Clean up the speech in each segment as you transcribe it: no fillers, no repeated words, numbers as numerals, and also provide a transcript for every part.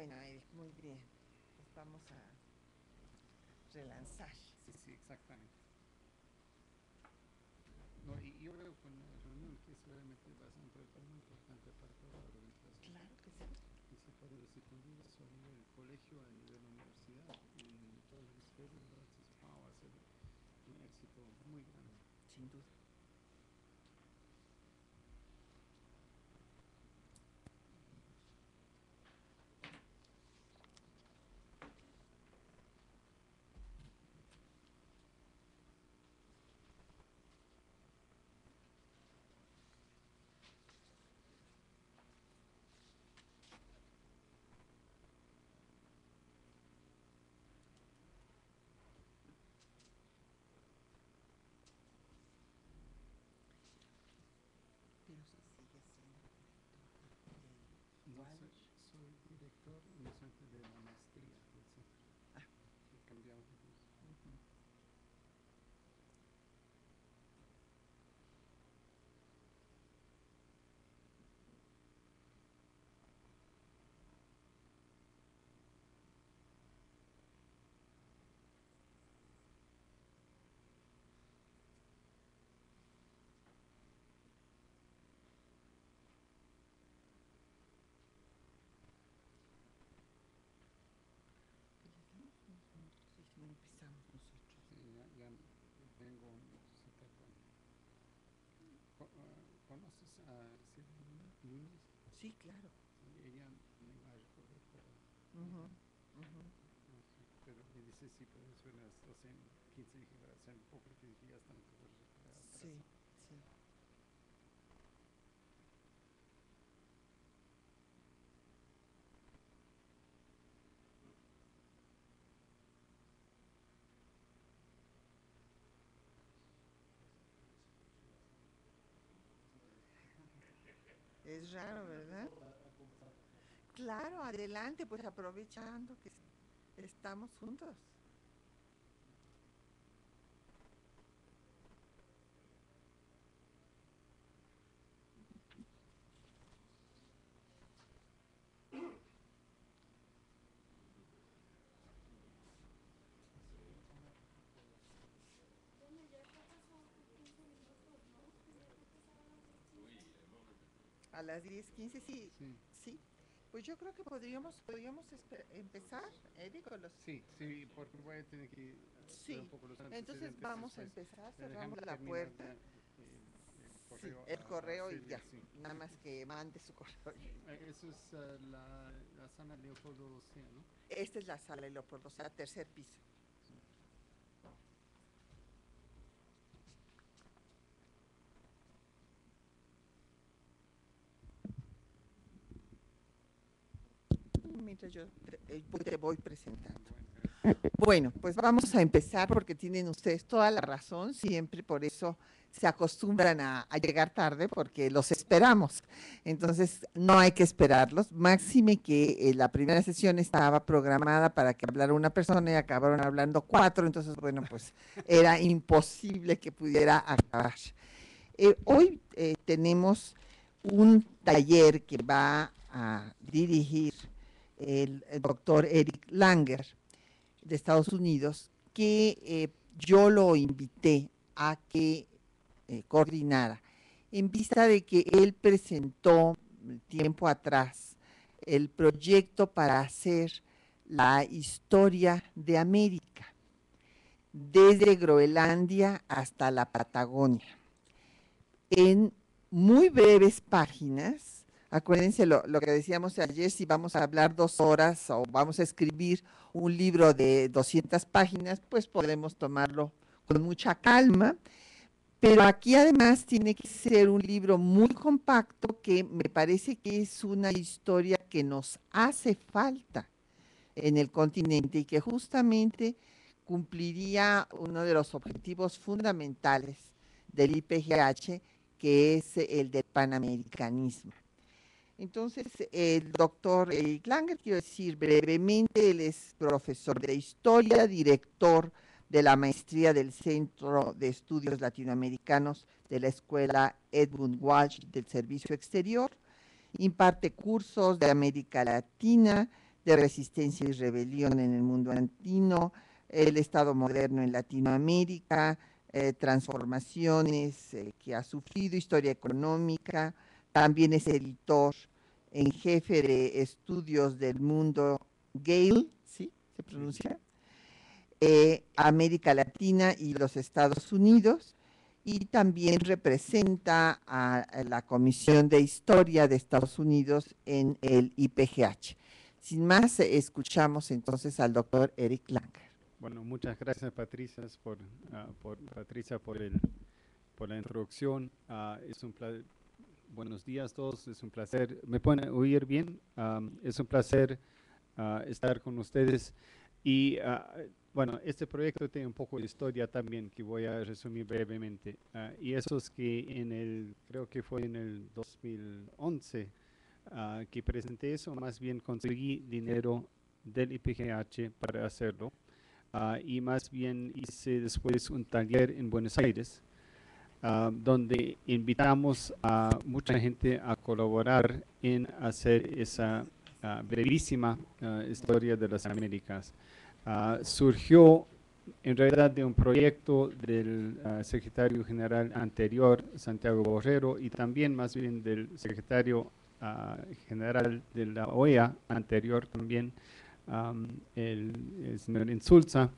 Bueno, Eric, muy bien. Pues vamos a relanzar. Sí, sí, exactamente. No, y yo veo con la reunión que es realmente bastante muy importante para toda la organización. Claro que sí. Y se puede decir con duda a nivel colegio, a nivel universidad, en todo el hemisferio, entonces va a ser un éxito muy grande. Sin duda. Pero sí sigue siendo director del No Walsh. soy director iniciante de la maestría del centro. Ah, He cambiado de puesto. ujú. Pues les damos unos minutos y si no empezamos nosotros. Sí, ya vengo cita ¿conoces a Silvia Núñez? Sí, claro. Ella me va a recoger para Ujú, mañana. ujú. Pero me dice sí, pero eso en las 12, 15 dije va a ser un poco difícil, ya están todos Sí, atrasados. sí. Es raro, ¿verdad? Claro, adelante, pues aprovechando que estamos juntos. A las 10:15, sí, Sí, sí. Pues yo creo que podríamos empezar, Eric, con los... sí, sí, porque voy a tener que ver un Sí, poco los entonces antecedentes vamos a después. empezar, Pero déjame cerramos la terminar puerta. el Sí, correo el a correo y Silvia, ya. sí. Nada más que mande su correo. Eso es la sala Leopoldo Ocea, ¿no? Esta es la sala de Leopoldo, o sea, tercer piso. Sí. Mientras yo te voy presentando. Bueno, gracias. Bueno, pues vamos a empezar porque tienen ustedes toda la razón, siempre por eso se acostumbran a llegar tarde porque los esperamos. Entonces, no hay que esperarlos. Máxime que la primera sesión estaba programada para que hablara una persona y acabaron hablando cuatro, entonces, bueno, pues era imposible que pudiera acabar. Hoy tenemos un taller que va a dirigir el doctor Eric Langer de Estados Unidos, que yo lo invité a que coordinara, en vista de que él presentó tiempo atrás el proyecto para hacer la historia de América, desde Groenlandia hasta la Patagonia, en muy breves páginas. Acuérdense lo que decíamos ayer, si vamos a hablar 2 horas o vamos a escribir un libro de 200 páginas, pues podremos tomarlo con mucha calma. Pero aquí además tiene que ser un libro muy compacto que me parece que es una historia que nos hace falta en el continente y que justamente cumpliría uno de los objetivos fundamentales del IPGH, que es el del panamericanismo. Entonces, el doctor Eric Langer, quiero decir brevemente, él es profesor de historia, director de la maestría del Centro de Estudios Latinoamericanos de la Escuela Edmund Walsh del Servicio Exterior, imparte cursos de América Latina, de resistencia y rebelión en el mundo andino, el Estado moderno en Latinoamérica, transformaciones que ha sufrido, historia económica. También es editor en jefe de estudios del mundo Gale, ¿sí? ¿Se pronuncia? América Latina y los Estados Unidos, y también representa a la Comisión de Historia de Estados Unidos en el IPGH. Sin más, escuchamos entonces al doctor Eric Langer. Bueno, muchas gracias Patricia Patricia por la introducción. Es un buenos días a todos, es un placer. ¿Me pueden oír bien? Es un placer estar con ustedes. Y bueno, este proyecto tiene un poco de historia también que voy a resumir brevemente. Y eso es que creo que fue en el 2011 que presenté eso, más bien conseguí dinero del IPGH para hacerlo. Y más bien hice después un taller en Buenos Aires, donde invitamos a mucha gente a colaborar en hacer esa brevísima historia de las Américas. Surgió en realidad de un proyecto del secretario general anterior, Santiago Borrero, y también más bien del secretario general de la OEA anterior también, el señor Insulza,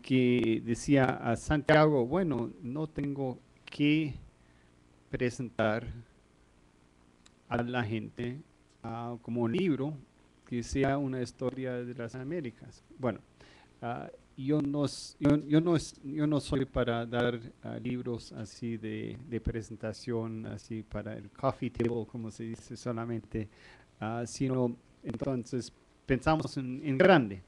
que decía a Santiago, bueno, no tengo que presentar a la gente como un libro que sea una historia de las Américas. Bueno, yo no soy para dar libros así de presentación, así para el coffee table, como se dice solamente, sino entonces pensamos en grande.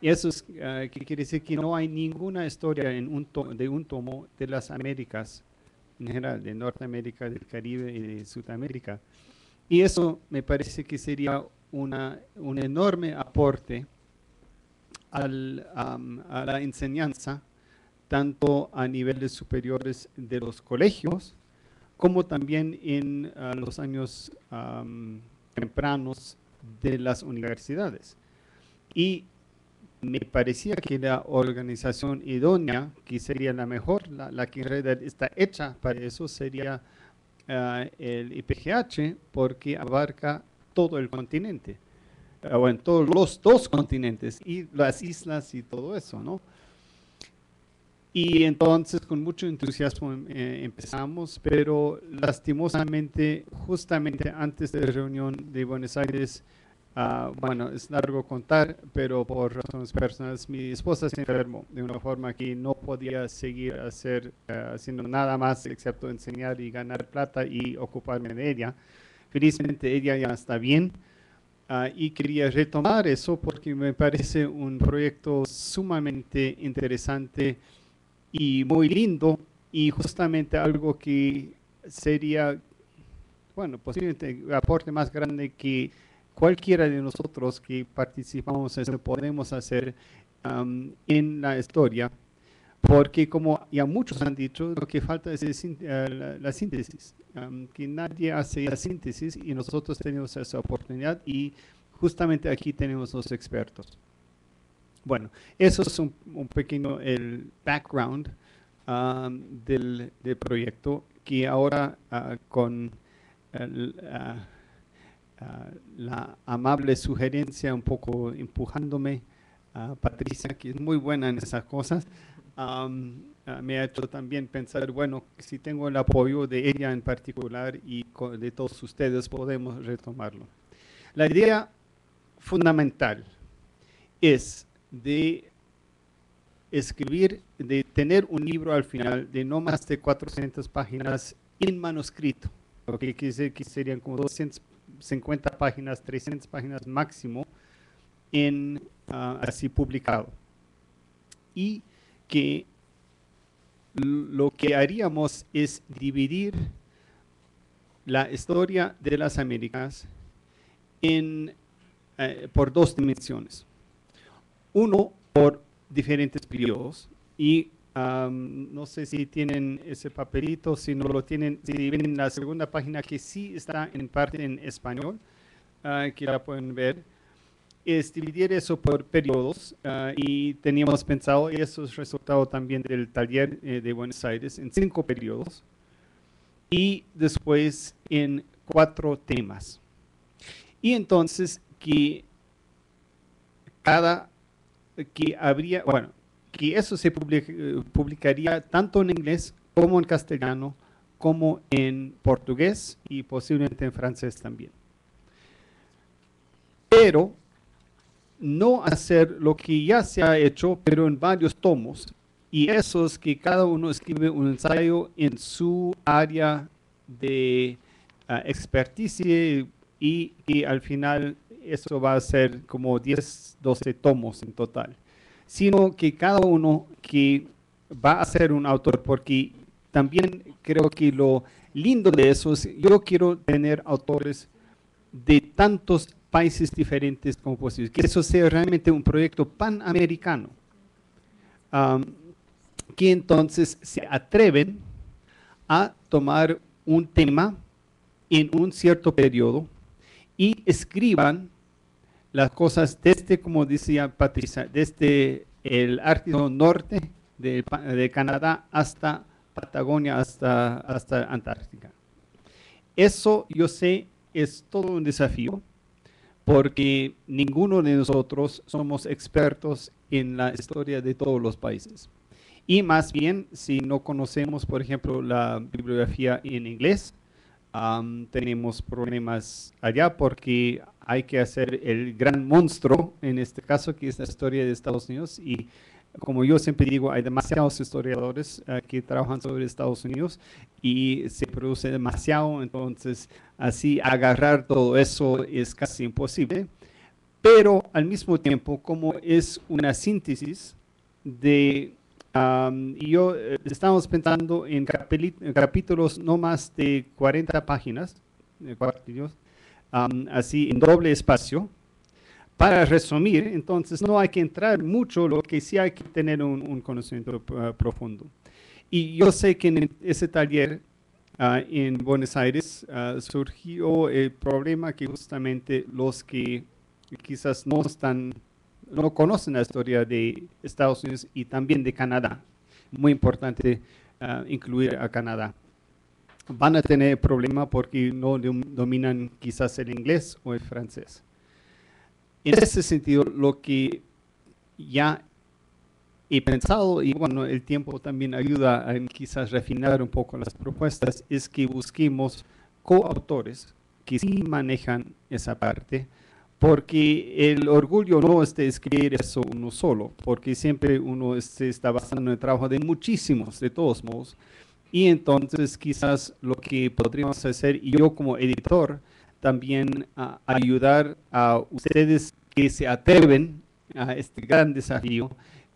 Y eso es, que quiere decir que no hay ninguna historia de un tomo de las Américas, en general, de Norteamérica, del Caribe y de Sudamérica. Y eso me parece que sería un enorme aporte a la enseñanza, tanto a niveles superiores de los colegios, como también en los años tempranos de las universidades. Y me parecía que la organización idónea, que sería la mejor, la que en realidad está hecha para eso, sería el IPGH, porque abarca todo el continente, o en todos los dos continentes, y las islas y todo eso, ¿no? Y entonces con mucho entusiasmo empezamos, pero lastimosamente, justamente antes de la reunión de Buenos Aires, bueno, es largo contar, pero por razones personales, mi esposa se enfermó de una forma que no podía seguir haciendo nada más excepto enseñar y ganar plata y ocuparme de ella. Felizmente ella ya está bien, y quería retomar eso porque me parece un proyecto sumamente interesante y muy lindo, y justamente algo que sería, bueno, posiblemente el aporte más grande que cualquiera de nosotros que participamos en eso podemos hacer en la historia, porque como ya muchos han dicho, lo que falta es la síntesis, que nadie hace la síntesis, y nosotros tenemos esa oportunidad, y justamente aquí tenemos los expertos. Bueno, eso es un pequeño el background del proyecto, que ahora con la amable sugerencia, un poco empujándome a Patricia, que es muy buena en esas cosas, me ha hecho también pensar, bueno, si tengo el apoyo de ella en particular y de todos ustedes, podemos retomarlo. La idea fundamental es de escribir, de tener un libro al final de no más de 400 páginas en manuscrito, lo que quiere decir que serían como 250 páginas, 300 páginas máximo, así publicado. Y que lo que haríamos es dividir la historia de las Américas por dos dimensiones. Uno, por diferentes periodos, y no sé si tienen ese papelito, si no lo tienen, si ven en la segunda página, que sí está en parte en español, que la pueden ver. es dividir eso por periodos y teníamos pensado, y eso es resultado también del taller de Buenos Aires, en 5 periodos y después en 4 temas. Y entonces que eso se publicaría tanto en inglés como en castellano, como en portugués y posiblemente en francés también. Pero no hacer lo que ya se ha hecho, pero en varios tomos, y eso es que cada uno escribe un ensayo en su área de experticia y que al final eso va a ser como 10, 12 tomos en total, sino que cada uno que va a ser un autor, porque también creo que lo lindo de eso es, yo quiero tener autores de tantos países diferentes como posible, que eso sea realmente un proyecto panamericano, que entonces se atreven a tomar un tema en un cierto periodo y escriban las cosas desde, como decía Patricia, desde el Ártico Norte de Canadá hasta Patagonia, hasta Antártica. Eso, yo sé, es todo un desafío, porque ninguno de nosotros somos expertos en la historia de todos los países. Y más bien, si no conocemos, por ejemplo, la bibliografía en inglés, tenemos problemas allá porque hay que hacer el gran monstruo, en este caso, que es la historia de Estados Unidos. Y como yo siempre digo, hay demasiados historiadores que trabajan sobre Estados Unidos y se produce demasiado, entonces así agarrar todo eso es casi imposible. Pero al mismo tiempo, como es una síntesis de... estamos pensando en capítulos no más de 40 páginas, así en doble espacio, para resumir. Entonces no hay que entrar mucho, lo que sí hay que tener un conocimiento profundo. Y yo sé que en ese taller en Buenos Aires surgió el problema que justamente los que quizás no conocen la historia de Estados Unidos y también de Canadá, muy importante incluir a Canadá, van a tener problema porque no dominan quizás el inglés o el francés. En ese sentido, lo que ya he pensado, y bueno, el tiempo también ayuda a quizás refinar un poco las propuestas, es que busquemos coautores que sí manejan esa parte, porque el orgullo no es de escribir eso uno solo, porque siempre uno se está basando en el trabajo de muchísimos, de todos modos, y entonces quizás lo que podríamos hacer, y yo como editor, también ayudar a ustedes que se atreven a este gran desafío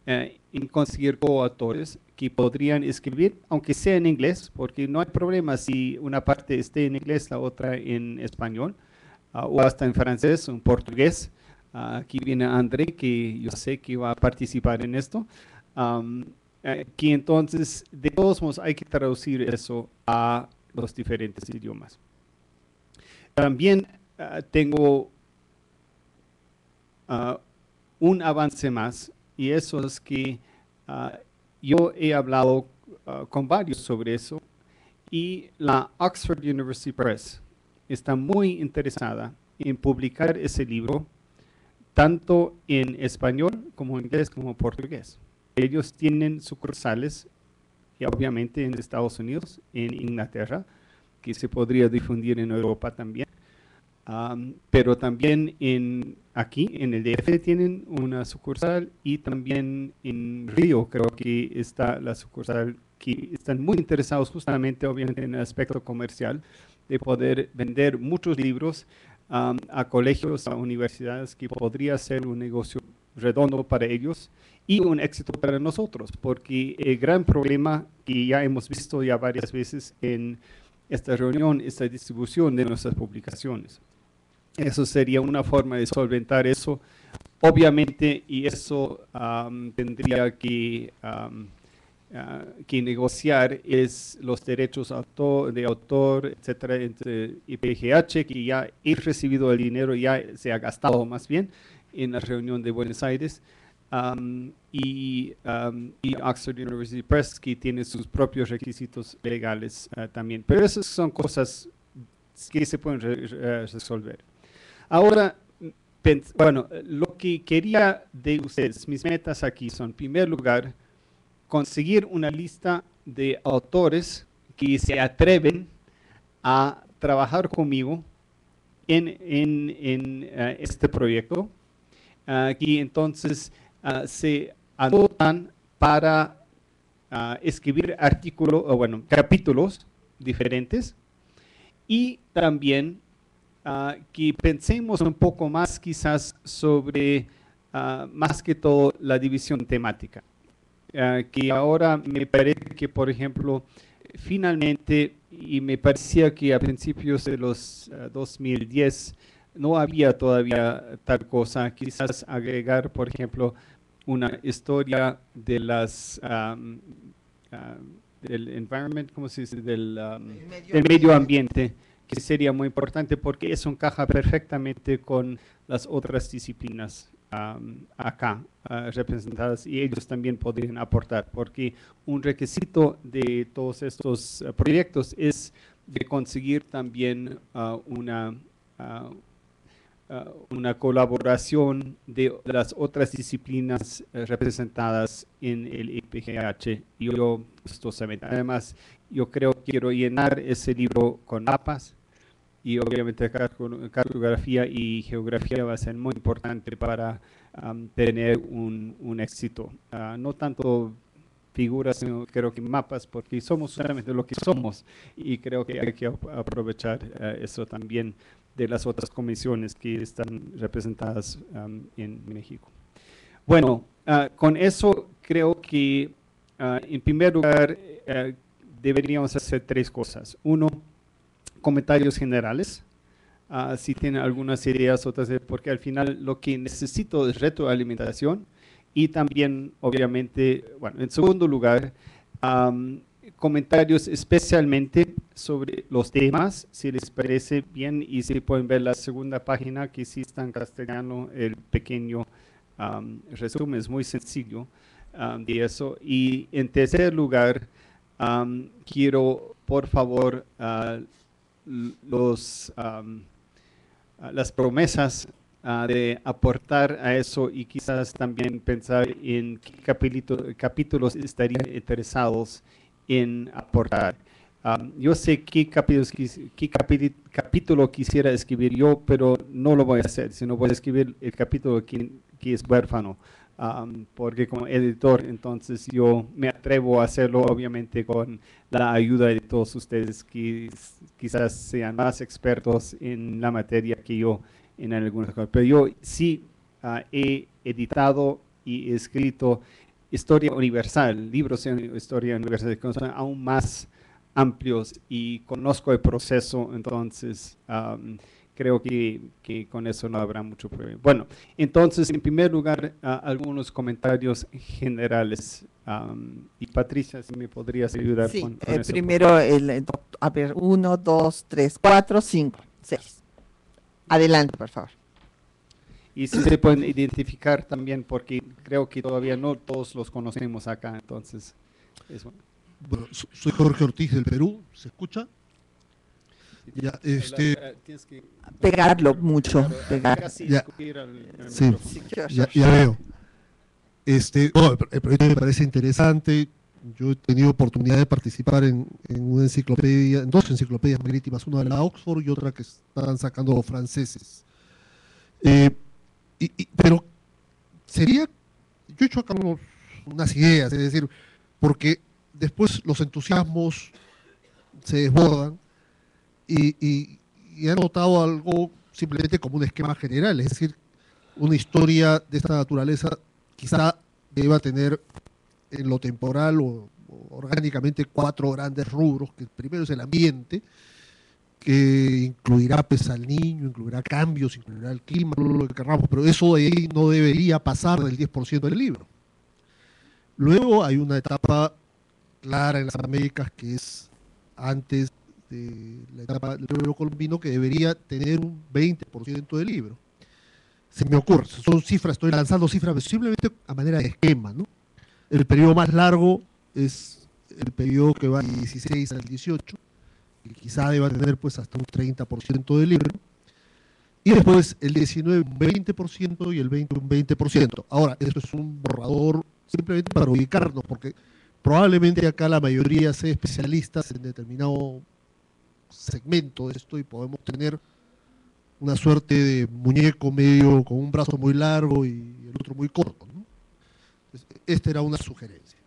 en conseguir coautores que podrían escribir, aunque sea en inglés, porque no hay problema si una parte esté en inglés, la otra en español, o hasta en francés o en portugués. Aquí viene André, que yo sé que va a participar en esto. Que entonces, de todos modos, hay que traducir eso a los diferentes idiomas. También tengo un avance más, y eso es que yo he hablado con varios sobre eso, y la Oxford University Press está muy interesada en publicar ese libro, tanto en español como en inglés como en portugués. Ellos tienen sucursales, y obviamente en Estados Unidos, en Inglaterra, que se podría difundir en Europa también. Pero también aquí en el DF tienen una sucursal, y también en Río creo que está la sucursal, que están muy interesados justamente obviamente en el aspecto comercial de poder vender muchos libros a colegios, a universidades, que podría ser un negocio redondo para ellos y un éxito para nosotros, porque el gran problema que ya hemos visto ya varias veces en esta reunión es la distribución de nuestras publicaciones. Eso sería una forma de solventar eso, obviamente, y eso tendría que negociar es los derechos de autor, etcétera, entre IPGH, que ya he recibido el dinero, ya se ha gastado más bien, en la reunión de Buenos Aires, y Oxford University Press, que tiene sus propios requisitos legales también. Pero esas son cosas que se pueden resolver. Ahora, bueno, lo que quería de ustedes, mis metas aquí son, en primer lugar, conseguir una lista de autores que se atreven a trabajar conmigo en este proyecto, que entonces se anotan para escribir artículos, o bueno, capítulos diferentes, y también que pensemos un poco más quizás sobre, más que todo, la división temática. Que ahora me parece que, por ejemplo, finalmente, y me parecía que a principios de los 2010 no había todavía tal cosa, quizás agregar, por ejemplo, una historia de del environment, ¿cómo se dice? Del medio ambiente, que sería muy importante porque eso encaja perfectamente con las otras disciplinas acá representadas, y ellos también podrían aportar, porque un requisito de todos estos proyectos es de conseguir también una colaboración de las otras disciplinas representadas en el IPGH. Yo, gustosamente. Además, yo creo que quiero llenar ese libro con mapas, y obviamente cartografía y geografía va a ser muy importante para tener un éxito. No tanto figuras, sino creo que mapas, porque somos solamente lo que somos, y creo que hay que aprovechar eso también de las otras comisiones que están representadas en México. Bueno, con eso creo que en primer lugar deberíamos hacer tres cosas. Uno, comentarios generales, si tienen algunas ideas, otras, porque al final lo que necesito es retroalimentación, y también, obviamente, bueno, en segundo lugar, comentarios especialmente sobre los temas, si les parece bien, y si pueden ver la segunda página, que sí está en castellano, el pequeño resumen, es muy sencillo de eso. Y en tercer lugar, quiero, por favor, las promesas de aportar a eso, y quizás también pensar en qué capítulos estarían interesados en aportar. Yo sé qué capítulo quisiera escribir yo, pero no lo voy a hacer, sino voy a escribir el capítulo que es huérfano. Porque como editor, entonces yo me atrevo a hacerlo, obviamente con la ayuda de todos ustedes que quizás sean más expertos en la materia que yo en algunas cosas. Pero yo sí he editado y escrito historia universal, libros de historia universal, que son aún más amplios, y conozco el proceso, entonces creo que con eso no habrá mucho problema. Bueno, entonces, en primer lugar, algunos comentarios generales. Y Patricia, si me podrías ayudar Sí, con eso. primero, a ver, 1, 2, 3, 4, 5, 6. Adelante, por favor. Y si se pueden identificar también, porque creo que todavía no todos los conocemos acá, entonces es bueno. Bueno, soy Jorge Ortiz del Perú, ¿se escucha? Ya, Tienes que Pegarlo mucho, pegar. casi Ya. escupir al Sí. micrófono. Sí, sure, Ya, sure, ya sure. veo. El proyecto me parece interesante. Yo he tenido oportunidad de participar en una enciclopedia, en dos enciclopedias marítimas, una de la Oxford y otra que están sacando los franceses. Pero sería, yo he hecho acá unas ideas, es decir, porque después los entusiasmos se desbordan, y he notado algo simplemente como un esquema general, es decir, una historia de esta naturaleza quizá deba tener en lo temporal o orgánicamente cuatro grandes rubros, que el primero es el ambiente, que incluirá pues, al niño, incluirá cambios, incluirá el clima, lo que queramos, pero eso de ahí no debería pasar del 10% del libro. Luego hay una etapa clara en las Américas que es antes de la etapa del periodo colombino, que debería tener un 20% del libro. se me ocurre, son cifras, estoy lanzando cifras simplemente a manera de esquema, ¿no? El periodo más largo es el periodo que va del 16 al 18, que quizá deba tener pues hasta un 30% del libro, y después el 19 un 20% y el 20 un 20%. Ahora, esto es un borrador simplemente para ubicarnos, porque probablemente acá la mayoría sea especialistas en determinado segmento de esto y podemos tener una suerte de muñeco medio con un brazo muy largo y el otro muy corto, ¿no? Esta era una sugerencia.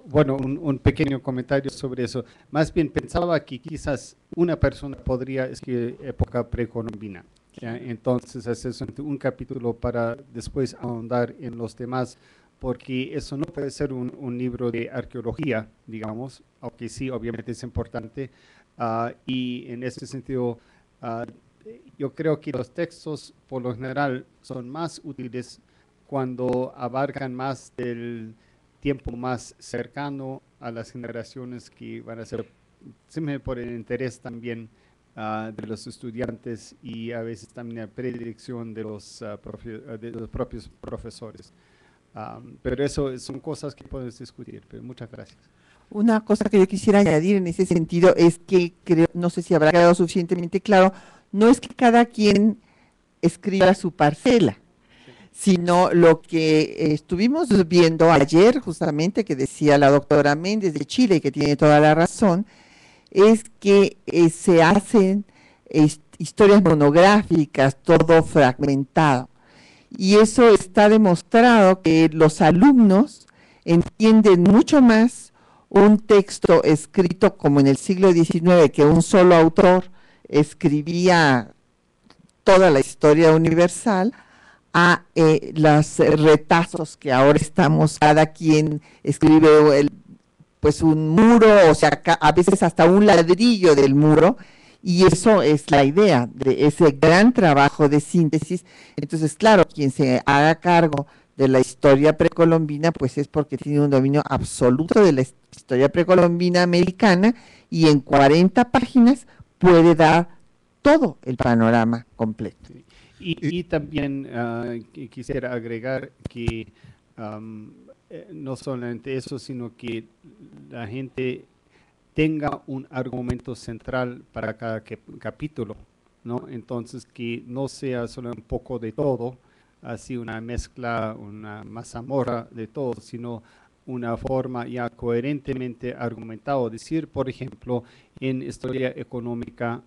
Bueno, un pequeño comentario sobre eso. Más bien pensaba que quizás una persona podría escribir época precolombina. ¿Ya? Entonces, hacer un capítulo para después ahondar en los demás, porque eso no puede ser un libro de arqueología, digamos, aunque sí, obviamente es importante. Y en ese sentido, yo creo que los textos, por lo general, son más útiles cuando abarcan más del tiempo más cercano a las generaciones que van a ser, simplemente por el interés también de los estudiantes y a veces también la predilección de los propios profesores. Pero eso son cosas que podemos discutir, pero muchas gracias. Una cosa que yo quisiera añadir en ese sentido es que creo, no sé si habrá quedado suficientemente claro, no es que cada quien escriba su parcela, sino lo que estuvimos viendo ayer, justamente, que decía la doctora Méndez de Chile, que tiene toda la razón, es que se hacen historias monográficas, todo fragmentado. Y eso está demostrado que los alumnos entienden mucho más un texto escrito como en el siglo XIX, que un solo autor escribía toda la historia universal, a los retazos que ahora estamos, cada quien escribe pues un muro, o sea, a veces hasta un ladrillo del muro, y eso es la idea de ese gran trabajo de síntesis. Entonces, claro, quien se haga cargo de la historia precolombina, pues es porque tiene un dominio absoluto de la historia precolombina americana, y en 40 páginas puede dar todo el panorama completo. Y también quisiera agregar que no solamente eso, sino que la gente tenga un argumento central para cada capítulo, ¿no? Entonces, que no sea solo un poco de todo, así una mezcla, una mazamorra de todo, sino una forma ya coherentemente argumentado. Decir, por ejemplo, en historia económica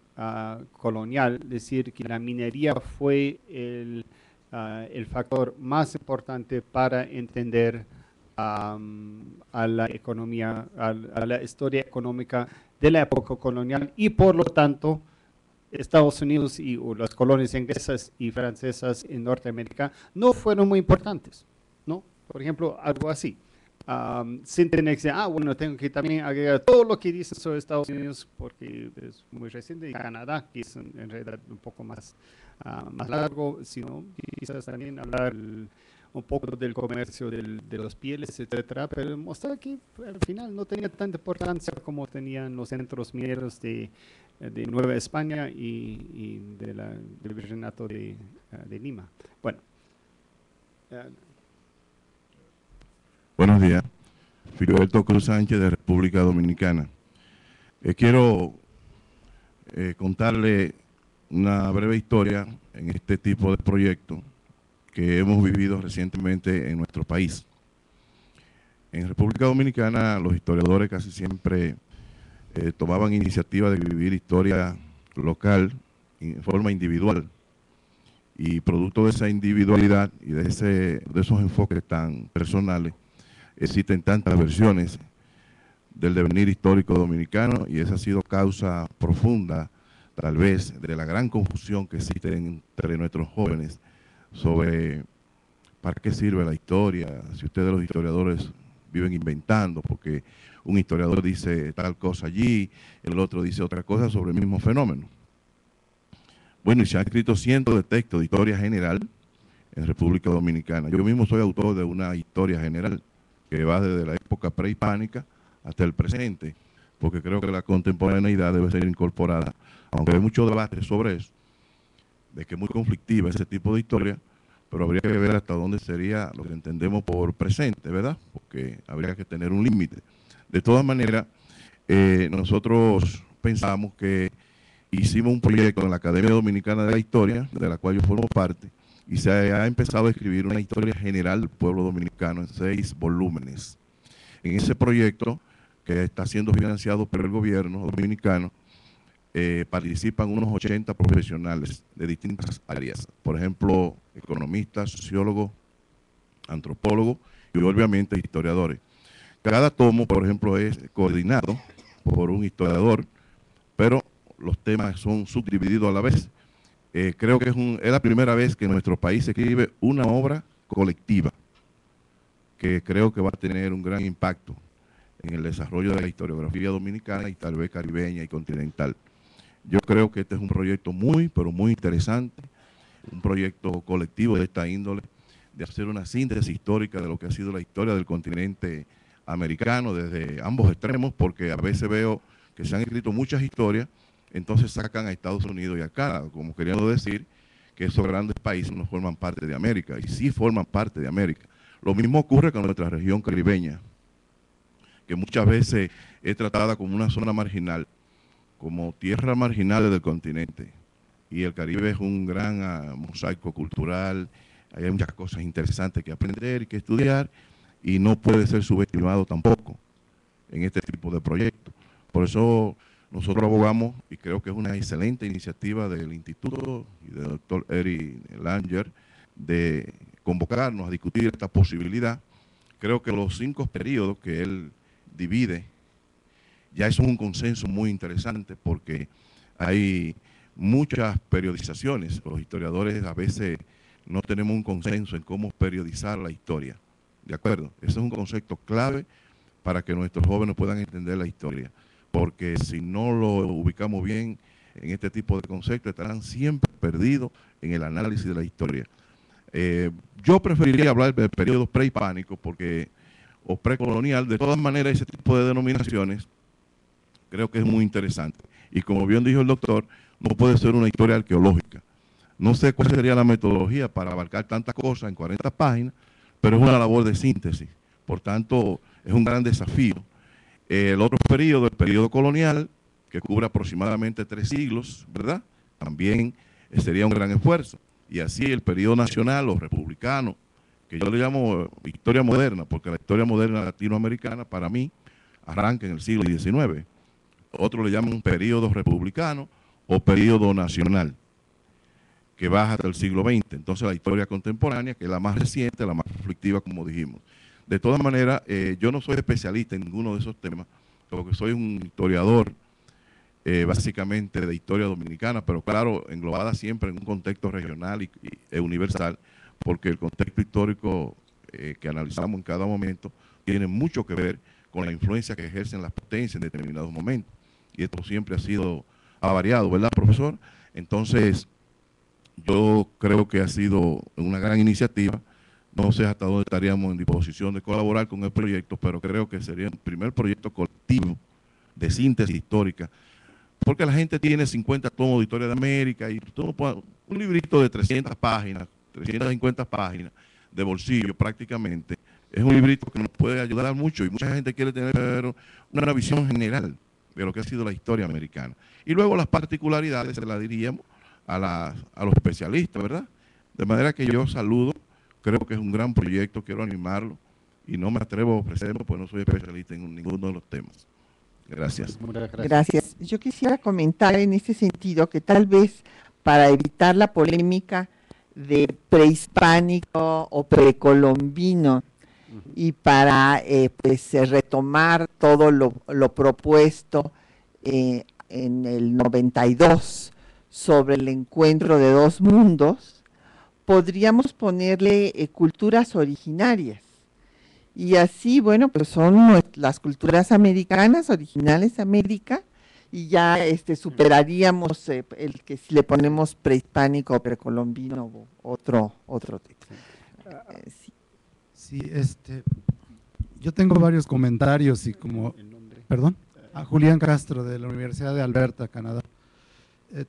colonial, decir que la minería fue el factor más importante para entender a la economía, a la historia económica de la época colonial, y por lo tanto Estados Unidos y las colonias inglesas y francesas en Norteamérica no fueron muy importantes, ¿no? Por ejemplo, algo así. Sin tener que decir, bueno, tengo que también agregar todo lo que dice sobre Estados Unidos, porque es muy reciente, y Canadá, que es en realidad un poco más largo, sino quizás también hablar un poco del comercio de los pieles, etcétera, pero mostrar que al final no tenía tanta importancia como tenían los centros mineros de Nueva España y del Virreinato de Lima. Bueno. Buenos días, Filiberto Cruz Sánchez de República Dominicana. Quiero contarle una breve historia en este tipo de proyecto que hemos vivido recientemente en nuestro país. En República Dominicana los historiadores casi siempre tomaban iniciativa de vivir historia local en forma individual, y producto de esa individualidad y de esos enfoques tan personales, existen tantas versiones del devenir histórico dominicano, y esa ha sido causa profunda, tal vez, de la gran confusión que existe entre nuestros jóvenes sobre para qué sirve la historia, si ustedes los historiadores viven inventando, porque un historiador dice tal cosa allí, el otro dice otra cosa sobre el mismo fenómeno. Bueno, y se han escrito cientos de textos de historia general en República Dominicana. Yo mismo soy autor de una historia general que va desde la época prehispánica hasta el presente, porque creo que la contemporaneidad debe ser incorporada, aunque hay mucho debate sobre eso. de que es muy conflictiva ese tipo de historia, pero habría que ver hasta dónde sería lo que entendemos por presente, ¿verdad? Porque habría que tener un límite. De todas maneras, nosotros pensamos que hicimos un proyecto en la Academia Dominicana de la Historia, de la cual yo formo parte, y se ha empezado a escribir una historia general del pueblo dominicano en 6 volúmenes. En ese proyecto, que está siendo financiado por el gobierno dominicano, participan unos 80 profesionales de distintas áreas, por ejemplo, economistas, sociólogos, antropólogos y obviamente historiadores. Cada tomo, por ejemplo, es coordinado por un historiador, pero los temas son subdivididos a la vez. Creo que es la primera vez que en nuestro país se escribe una obra colectiva, que creo que va a tener un gran impacto en el desarrollo de la historiografía dominicana y tal vez caribeña y continental. Yo creo que este es un proyecto muy, pero muy interesante, un proyecto colectivo de esta índole, de hacer una síntesis histórica de lo que ha sido la historia del continente americano desde ambos extremos, porque a veces veo que se han escrito muchas historias, entonces sacan a Estados Unidos y a Canadá, como queriendo decir que esos grandes países no forman parte de América, y sí forman parte de América. Lo mismo ocurre con nuestra región caribeña, que muchas veces es tratada como una zona marginal, como tierra marginal del continente, y el Caribe es un gran mosaico cultural, hay muchas cosas interesantes que aprender y que estudiar, y no puede ser subestimado tampoco en este tipo de proyectos. Por eso nosotros abogamos, y creo que es una excelente iniciativa del Instituto y del doctor Eri Langer, de convocarnos a discutir esta posibilidad. Creo que los 5 periodos que él divide, ya eso es un consenso muy interesante, porque hay muchas periodizaciones. Los historiadores a veces no tenemos un consenso en cómo periodizar la historia. ¿De acuerdo? Ese es un concepto clave para que nuestros jóvenes puedan entender la historia, porque si no lo ubicamos bien en este tipo de conceptos, estarán siempre perdidos en el análisis de la historia. Yo preferiría hablar del periodo prehispánico o precolonial. De todas maneras, ese tipo de denominaciones creo que es muy interesante. Y como bien dijo el doctor, no puede ser una historia arqueológica. No sé cuál sería la metodología para abarcar tantas cosas en 40 páginas, pero es una labor de síntesis. Por tanto, es un gran desafío. El otro periodo, el periodo colonial, que cubre aproximadamente 3 siglos, ¿verdad? También sería un gran esfuerzo. Y así el periodo nacional o republicano, que yo le llamo historia moderna, porque la historia moderna latinoamericana, para mí, arranca en el siglo XIX. Otros le llaman un periodo republicano o periodo nacional, que baja hasta el siglo XX. Entonces la historia contemporánea, que es la más reciente, la más conflictiva, como dijimos. De todas maneras, yo no soy especialista en ninguno de esos temas, porque soy un historiador básicamente de historia dominicana, pero claro, englobada siempre en un contexto regional y universal, porque el contexto histórico que analizamos en cada momento tiene mucho que ver con la influencia que ejercen las potencias en determinados momentos. Y esto siempre ha variado, ¿verdad, profesor? Entonces, yo creo que ha sido una gran iniciativa. No sé hasta dónde estaríamos en disposición de colaborar con el proyecto, pero creo que sería el primer proyecto colectivo de síntesis histórica, porque la gente tiene 50 tomos de historia de América y un librito de 300 páginas, 350 páginas de bolsillo prácticamente. Es un librito que nos puede ayudar mucho y mucha gente quiere tener una visión general de lo que ha sido la historia americana. Y luego las particularidades se las diríamos a los especialistas, ¿verdad? De manera que yo saludo, creo que es un gran proyecto, quiero animarlo y no me atrevo a ofrecerlo, pues no soy especialista en ninguno de los temas. Gracias. Gracias. Yo quisiera comentar en este sentido que tal vez para evitar la polémica de prehispánico o precolombino y para retomar todo lo propuesto en el 92 sobre el encuentro de 2 mundos, podríamos ponerle culturas originarias. Y así, bueno, pues son las culturas americanas, originales de América, y ya superaríamos el que si le ponemos prehispánico o precolombino o otro tipo. Sí. Sí, yo tengo varios comentarios y como, perdón, a Julián Castro de la Universidad de Alberta, Canadá.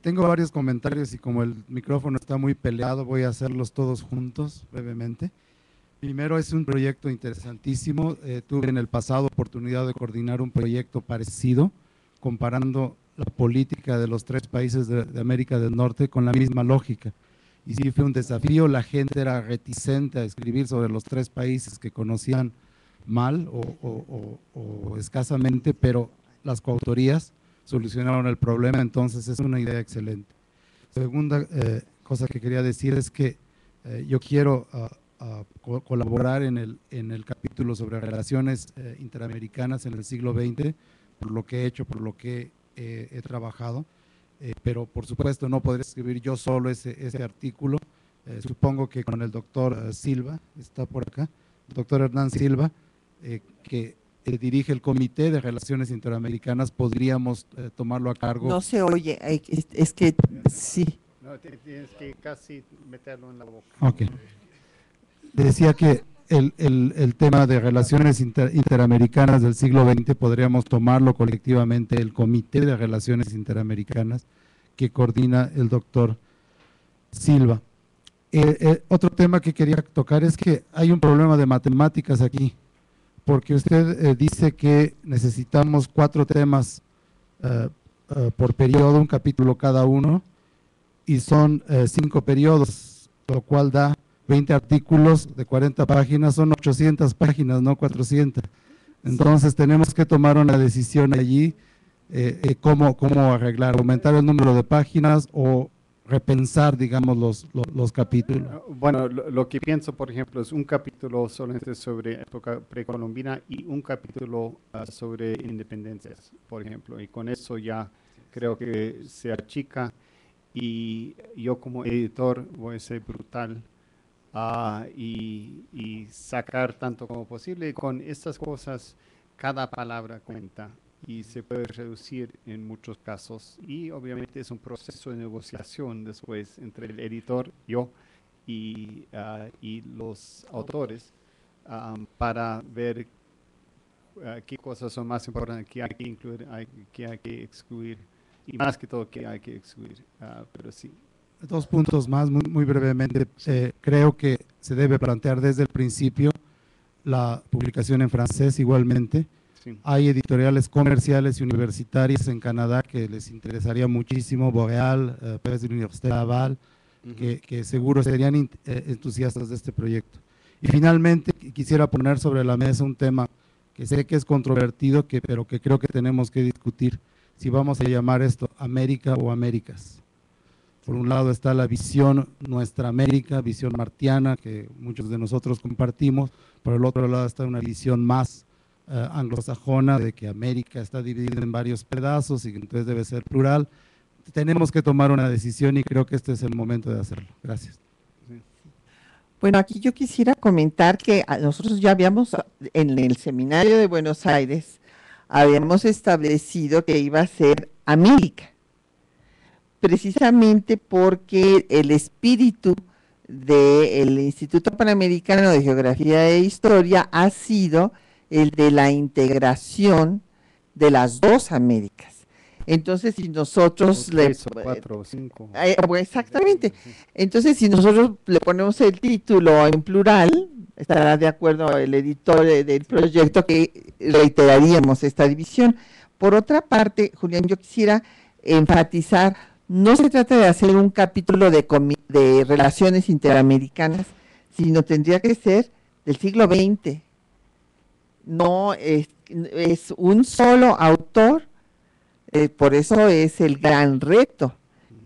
Tengo varios comentarios y como el micrófono está muy peleado, voy a hacerlos todos juntos brevemente. Primero, es un proyecto interesantísimo. Tuve en el pasado oportunidad de coordinar un proyecto parecido, comparando la política de los 3 países de América del Norte con la misma lógica. Y sí, fue un desafío. La gente era reticente a escribir sobre los 3 países que conocían mal o escasamente, pero las coautorías solucionaron el problema, entonces es una idea excelente. Segunda cosa que quería decir es que yo quiero colaborar en el capítulo sobre relaciones interamericanas en el siglo XX, por lo que he hecho, por lo que he trabajado, pero por supuesto no podré escribir yo solo ese artículo. Supongo que con el doctor Silva, está por acá, el doctor Hernán Silva, que dirige el Comité de Relaciones Interamericanas, podríamos tomarlo a cargo. No se oye, es que sí. No, tienes que casi meterlo en la boca. Ok. Decía que el tema de relaciones interamericanas del siglo XX podríamos tomarlo colectivamente, el Comité de Relaciones Interamericanas que coordina el doctor Silva. Otro tema que quería tocar es que hay un problema de matemáticas aquí, porque usted dice que necesitamos 4 temas por periodo, un capítulo cada uno, y son 5 periodos, lo cual da 20 artículos de 40 páginas, son 800 páginas, no 400. Entonces tenemos que tomar una decisión allí, cómo arreglar, aumentar el número de páginas o repensar, digamos, los capítulos. Bueno, lo que pienso, por ejemplo, es un capítulo solamente sobre época precolombina y un capítulo sobre independencias, por ejemplo, y con eso ya creo que se achica, y yo como editor voy a ser brutal y sacar tanto como posible. Con estas cosas, cada palabra cuenta y se puede reducir en muchos casos, y obviamente es un proceso de negociación después entre el editor, yo y los autores, para ver qué cosas son más importantes, qué hay que incluir, qué hay que excluir, y más que todo qué hay que excluir, pero sí. 2 puntos más, muy brevemente. Creo que se debe plantear desde el principio la publicación en francés igualmente. Sí. Hay editoriales comerciales y universitarias en Canadá que les interesaría muchísimo, Boreal, Presse de l'Université Laval, que seguro serían entusiastas de este proyecto. Y finalmente quisiera poner sobre la mesa un tema que sé que es controvertido, pero que creo que tenemos que discutir, si vamos a llamar esto América o Américas. Por un lado está la visión Nuestra América, visión martiana, que muchos de nosotros compartimos. Por el otro lado está una visión más anglosajona, de que América está dividida en varios pedazos y entonces debe ser plural. Tenemos que tomar una decisión y creo que este es el momento de hacerlo. Gracias. Bueno, aquí yo quisiera comentar que nosotros ya habíamos, en el seminario de Buenos Aires, habíamos establecido que iba a ser América, precisamente porque el espíritu del Instituto Panamericano de Geografía e Historia ha sido el de la integración de las 2 Américas. Entonces, si nosotros o 3 o 4 o 5. Exactamente. Entonces, si nosotros le ponemos el título en plural, estará de acuerdo el editor del proyecto que reiteraríamos esta división. Por otra parte, Julián, yo quisiera enfatizar, no se trata de hacer un capítulo de relaciones interamericanas, sino tendría que ser del siglo XX. No es un solo autor, por eso es el gran reto.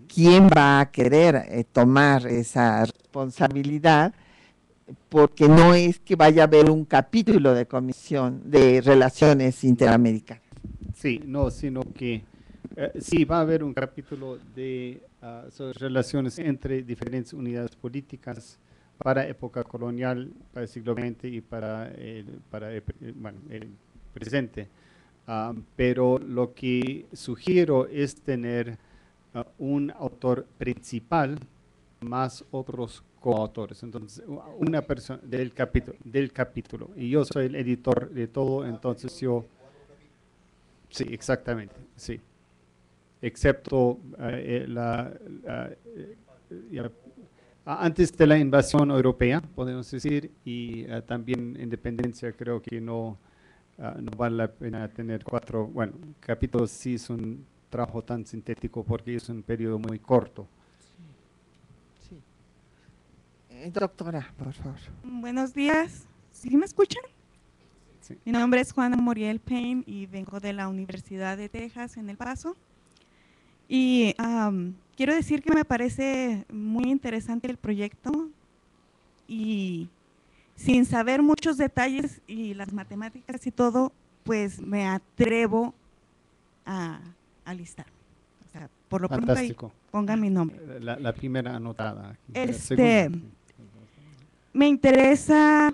¿Quién va a querer tomar esa responsabilidad? Porque no es que vaya a haber un capítulo de comisión de relaciones interamericanas. Sí, no, sino que sí va a haber un capítulo sobre relaciones entre diferentes unidades políticas para época colonial, para el siglo XX y para el presente. Pero lo que sugiero es tener un autor principal más otros coautores. Entonces, una persona del capítulo. Y yo soy el editor de todo, entonces yo... Sí, exactamente, sí. excepto antes de la invasión europea, podemos decir, y también independencia, creo que no vale la pena tener 4, bueno, capítulos sí es un trabajo tan sintético porque es un periodo muy corto. Sí. Doctora, por favor. Buenos días. ¿Sí me escuchan? Sí. Mi nombre es Juana Muriel Payne y vengo de la Universidad de Texas en El Paso. Y quiero decir que me parece muy interesante el proyecto y sin saber muchos detalles y las matemáticas y todo, pues me atrevo a listar. O sea, por lo pronto ahí Fantástico. pongan mi nombre. La primera anotada. Aquí. La Este, segunda. Me interesa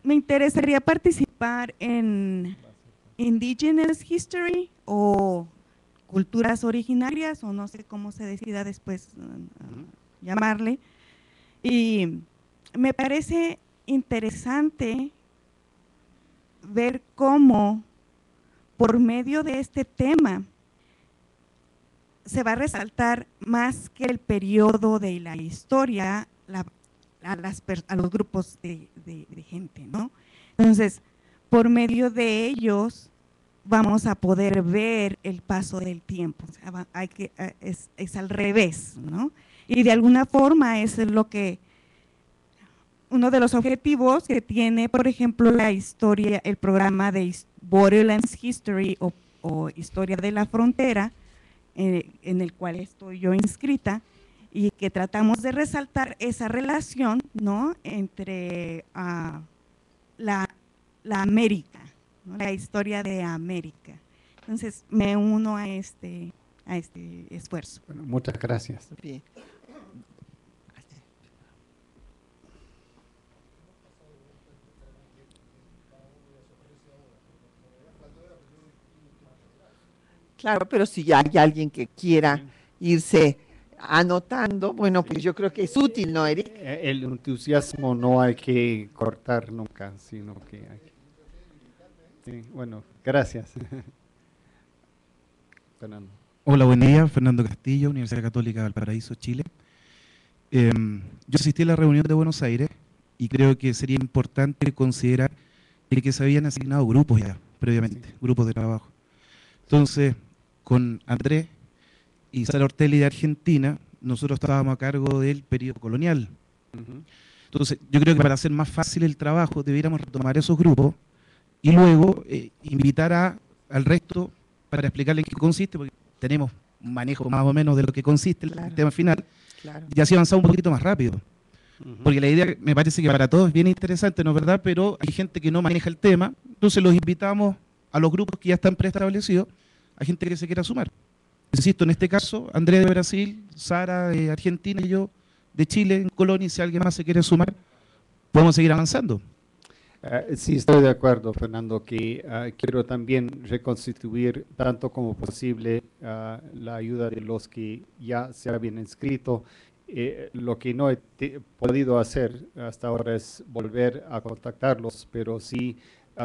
me interesaría participar en Indigenous History o culturas originarias, o no sé cómo se decida después llamarle. Y me parece interesante ver cómo por medio de este tema se va a resaltar más que el periodo de la historia, a los grupos de gente, ¿no? Entonces, por medio de ellos vamos a poder ver el paso del tiempo. O sea, es al revés, ¿no? Y de alguna forma es lo que uno de los objetivos que tiene, por ejemplo, la historia, el programa de Borderlands History o Historia de la Frontera, en el cual estoy yo inscrita, y que tratamos de resaltar esa relación, ¿no?, entre la América, ¿no?, la historia de América. Entonces, me uno a este esfuerzo. Bueno, muchas gracias. Bien. Claro, pero si hay alguien que quiera irse anotando, bueno, pues yo creo que es útil, ¿no, Eric? El entusiasmo no hay que cortar nunca, sino que hay que... Sí, bueno, gracias. Fernando. Hola, buen día. Fernando Castillo, Universidad Católica de Valparaíso, Chile. Yo asistí a la reunión de Buenos Aires y creo que sería importante considerar que se habían asignado grupos ya, previamente, grupos de trabajo. Entonces, con Andrés y Sara Ortelli de Argentina, nosotros estábamos a cargo del periodo colonial. Entonces, yo creo que para hacer más fácil el trabajo, debiéramos retomar esos grupos y luego invitar al resto para explicarles en qué consiste, porque tenemos un manejo más o menos de lo que consiste el tema final, y así avanzar un poquito más rápido. Porque la idea me parece que para todos es bien interesante, ¿no es verdad? Pero hay gente que no maneja el tema, entonces los invitamos a los grupos que ya están preestablecidos, a gente que se quiera sumar. Insisto, en este caso, Andrea de Brasil, Sara de Argentina y yo de Chile, en Colonia, y si alguien más se quiere sumar, podemos seguir avanzando. Sí, estoy de acuerdo, Fernando, que quiero también reconstituir tanto como posible la ayuda de los que ya se habían inscrito. Lo que no he podido hacer hasta ahora es volver a contactarlos, pero sí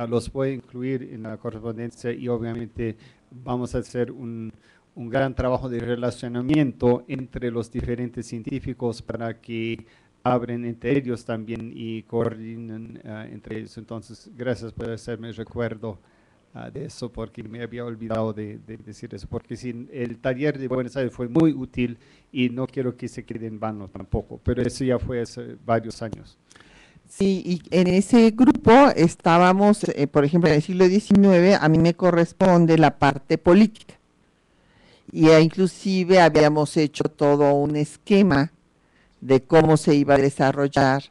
los voy a incluir en la correspondencia y obviamente vamos a hacer un gran trabajo de relacionamiento entre los diferentes científicos para que abren entre ellos también y coordinen entre ellos. Entonces, gracias por hacerme recuerdo de eso, porque me había olvidado de decir eso, porque sí, el taller de Buenos Aires fue muy útil y no quiero que se quede en vano tampoco, pero eso ya fue hace varios años. Sí, y en ese grupo estábamos, por ejemplo, en el siglo XIX, a mí me corresponde la parte política. Y inclusive habíamos hecho todo un esquema de cómo se iba a desarrollar.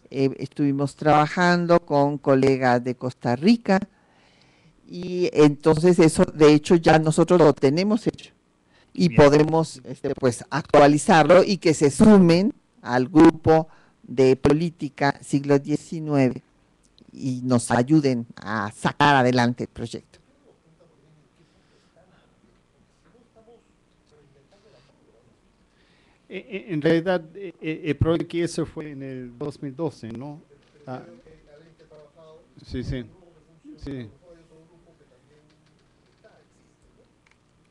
Estuvimos trabajando con colegas de Costa Rica y entonces eso, de hecho, ya nosotros lo tenemos hecho y Bien. podemos pues actualizarlo y que se sumen al grupo de política siglo XIX y nos ayuden a sacar adelante el proyecto. En realidad, el proyecto que eso fue en el 2012, ¿no? Sí, sí. Sí.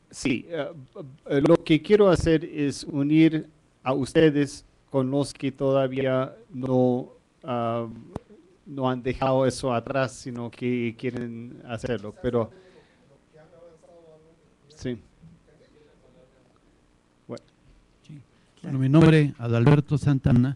Sí, lo que quiero hacer es unir a ustedes con los que todavía no han dejado eso atrás, sino que quieren hacerlo. Pero sí. Bueno, Bueno, mi nombre es Adalberto Santana.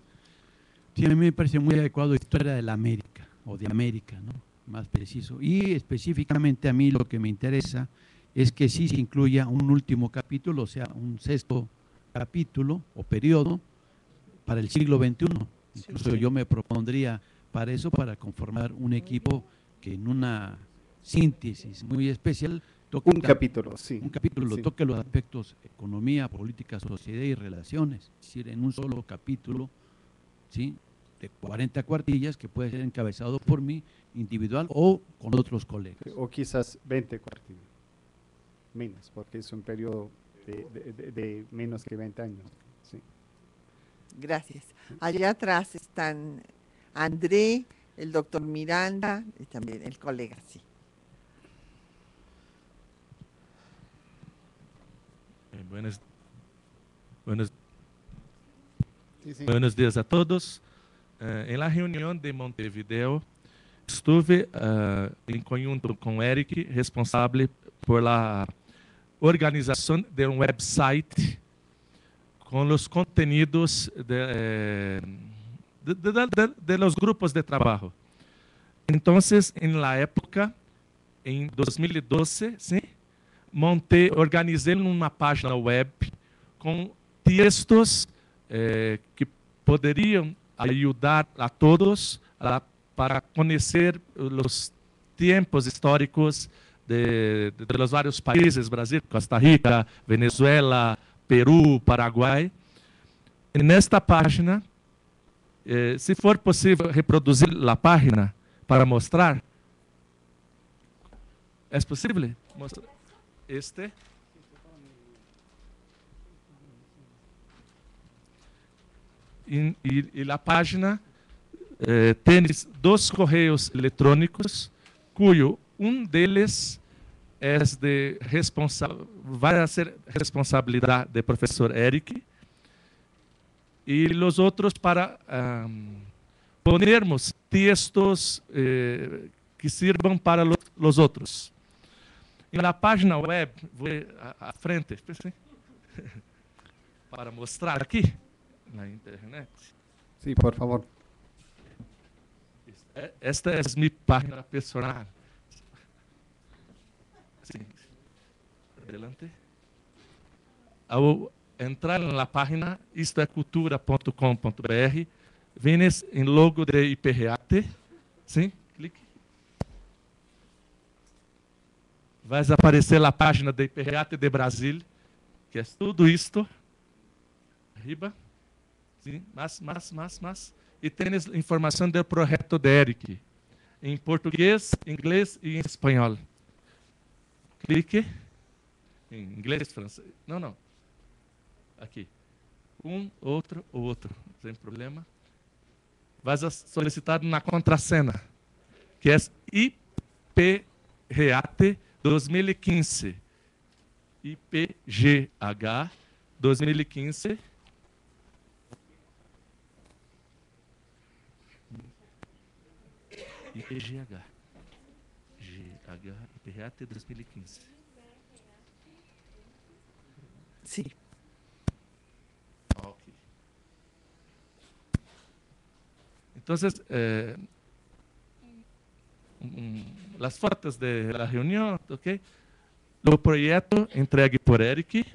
Sí, a mí me parece muy adecuado Historia de la América, o de América, ¿no? Más preciso. Y específicamente a mí lo que me interesa es que sí se incluya un último capítulo, o sea, un sexto capítulo o periodo para el siglo XXI. Incluso yo me propondría para eso, para conformar un equipo que en una síntesis muy especial toque un capítulo, sí. un capítulo Sí. toque los aspectos economía, política, sociedad y relaciones, es decir, en un solo capítulo, ¿sí?, de 40 cuartillas que puede ser encabezado por mí individual o con otros colegas. O quizás 20 cuartillas. Menos, porque es un periodo de menos que 20 años. Sí. Gracias. Allá atrás están André, el doctor Miranda y también el colega, sí. Buenos, buenos, Sí, sí. buenos días a todos. En la reunión de Montevideo, estuve en conjunto con Eric, responsable por la organización de un website con los contenidos de los grupos de trabajo. Entonces, en la época, en 2012, ¿sí?, organizé uma página web com textos que poderiam ajudar a todos para conhecer os tempos históricos de los vários países, Brasil, Costa Rica, Venezuela, Peru, Paraguai. Nesta página, se for possível reproduzir a página para mostrar, é possível? Mostrar. E a página tem dois correios eletrônicos, cujo deles vai ser responsabilidade do professor Eric, e os outros para ponermos textos que sirvam para os outros. Na página web, vou à frente, para mostrar aqui, na internet. Sí, por favor. Esta é minha página personal. Sim. Adelante. Ao entrar na página, isto é cultura.com.br, vem em logo de IPREAT, sim, clique. Vai aparecer a página do IPREAT de Brasil, que é tudo isto. Arriba. Sim, mais. E tem a informação do projeto de Eric, em português, inglês e em espanhol. Clique. Em inglês, francês. Não. Aqui. Outro, sem problema. Vai solicitar na contrassenha, que é IPREAT 2015, IPGH 2015, IPGH, IPREAT 2015. Sí. Ok. Entonces, las fotos de la reunión, ¿ok? El proyecto entregue por Eric,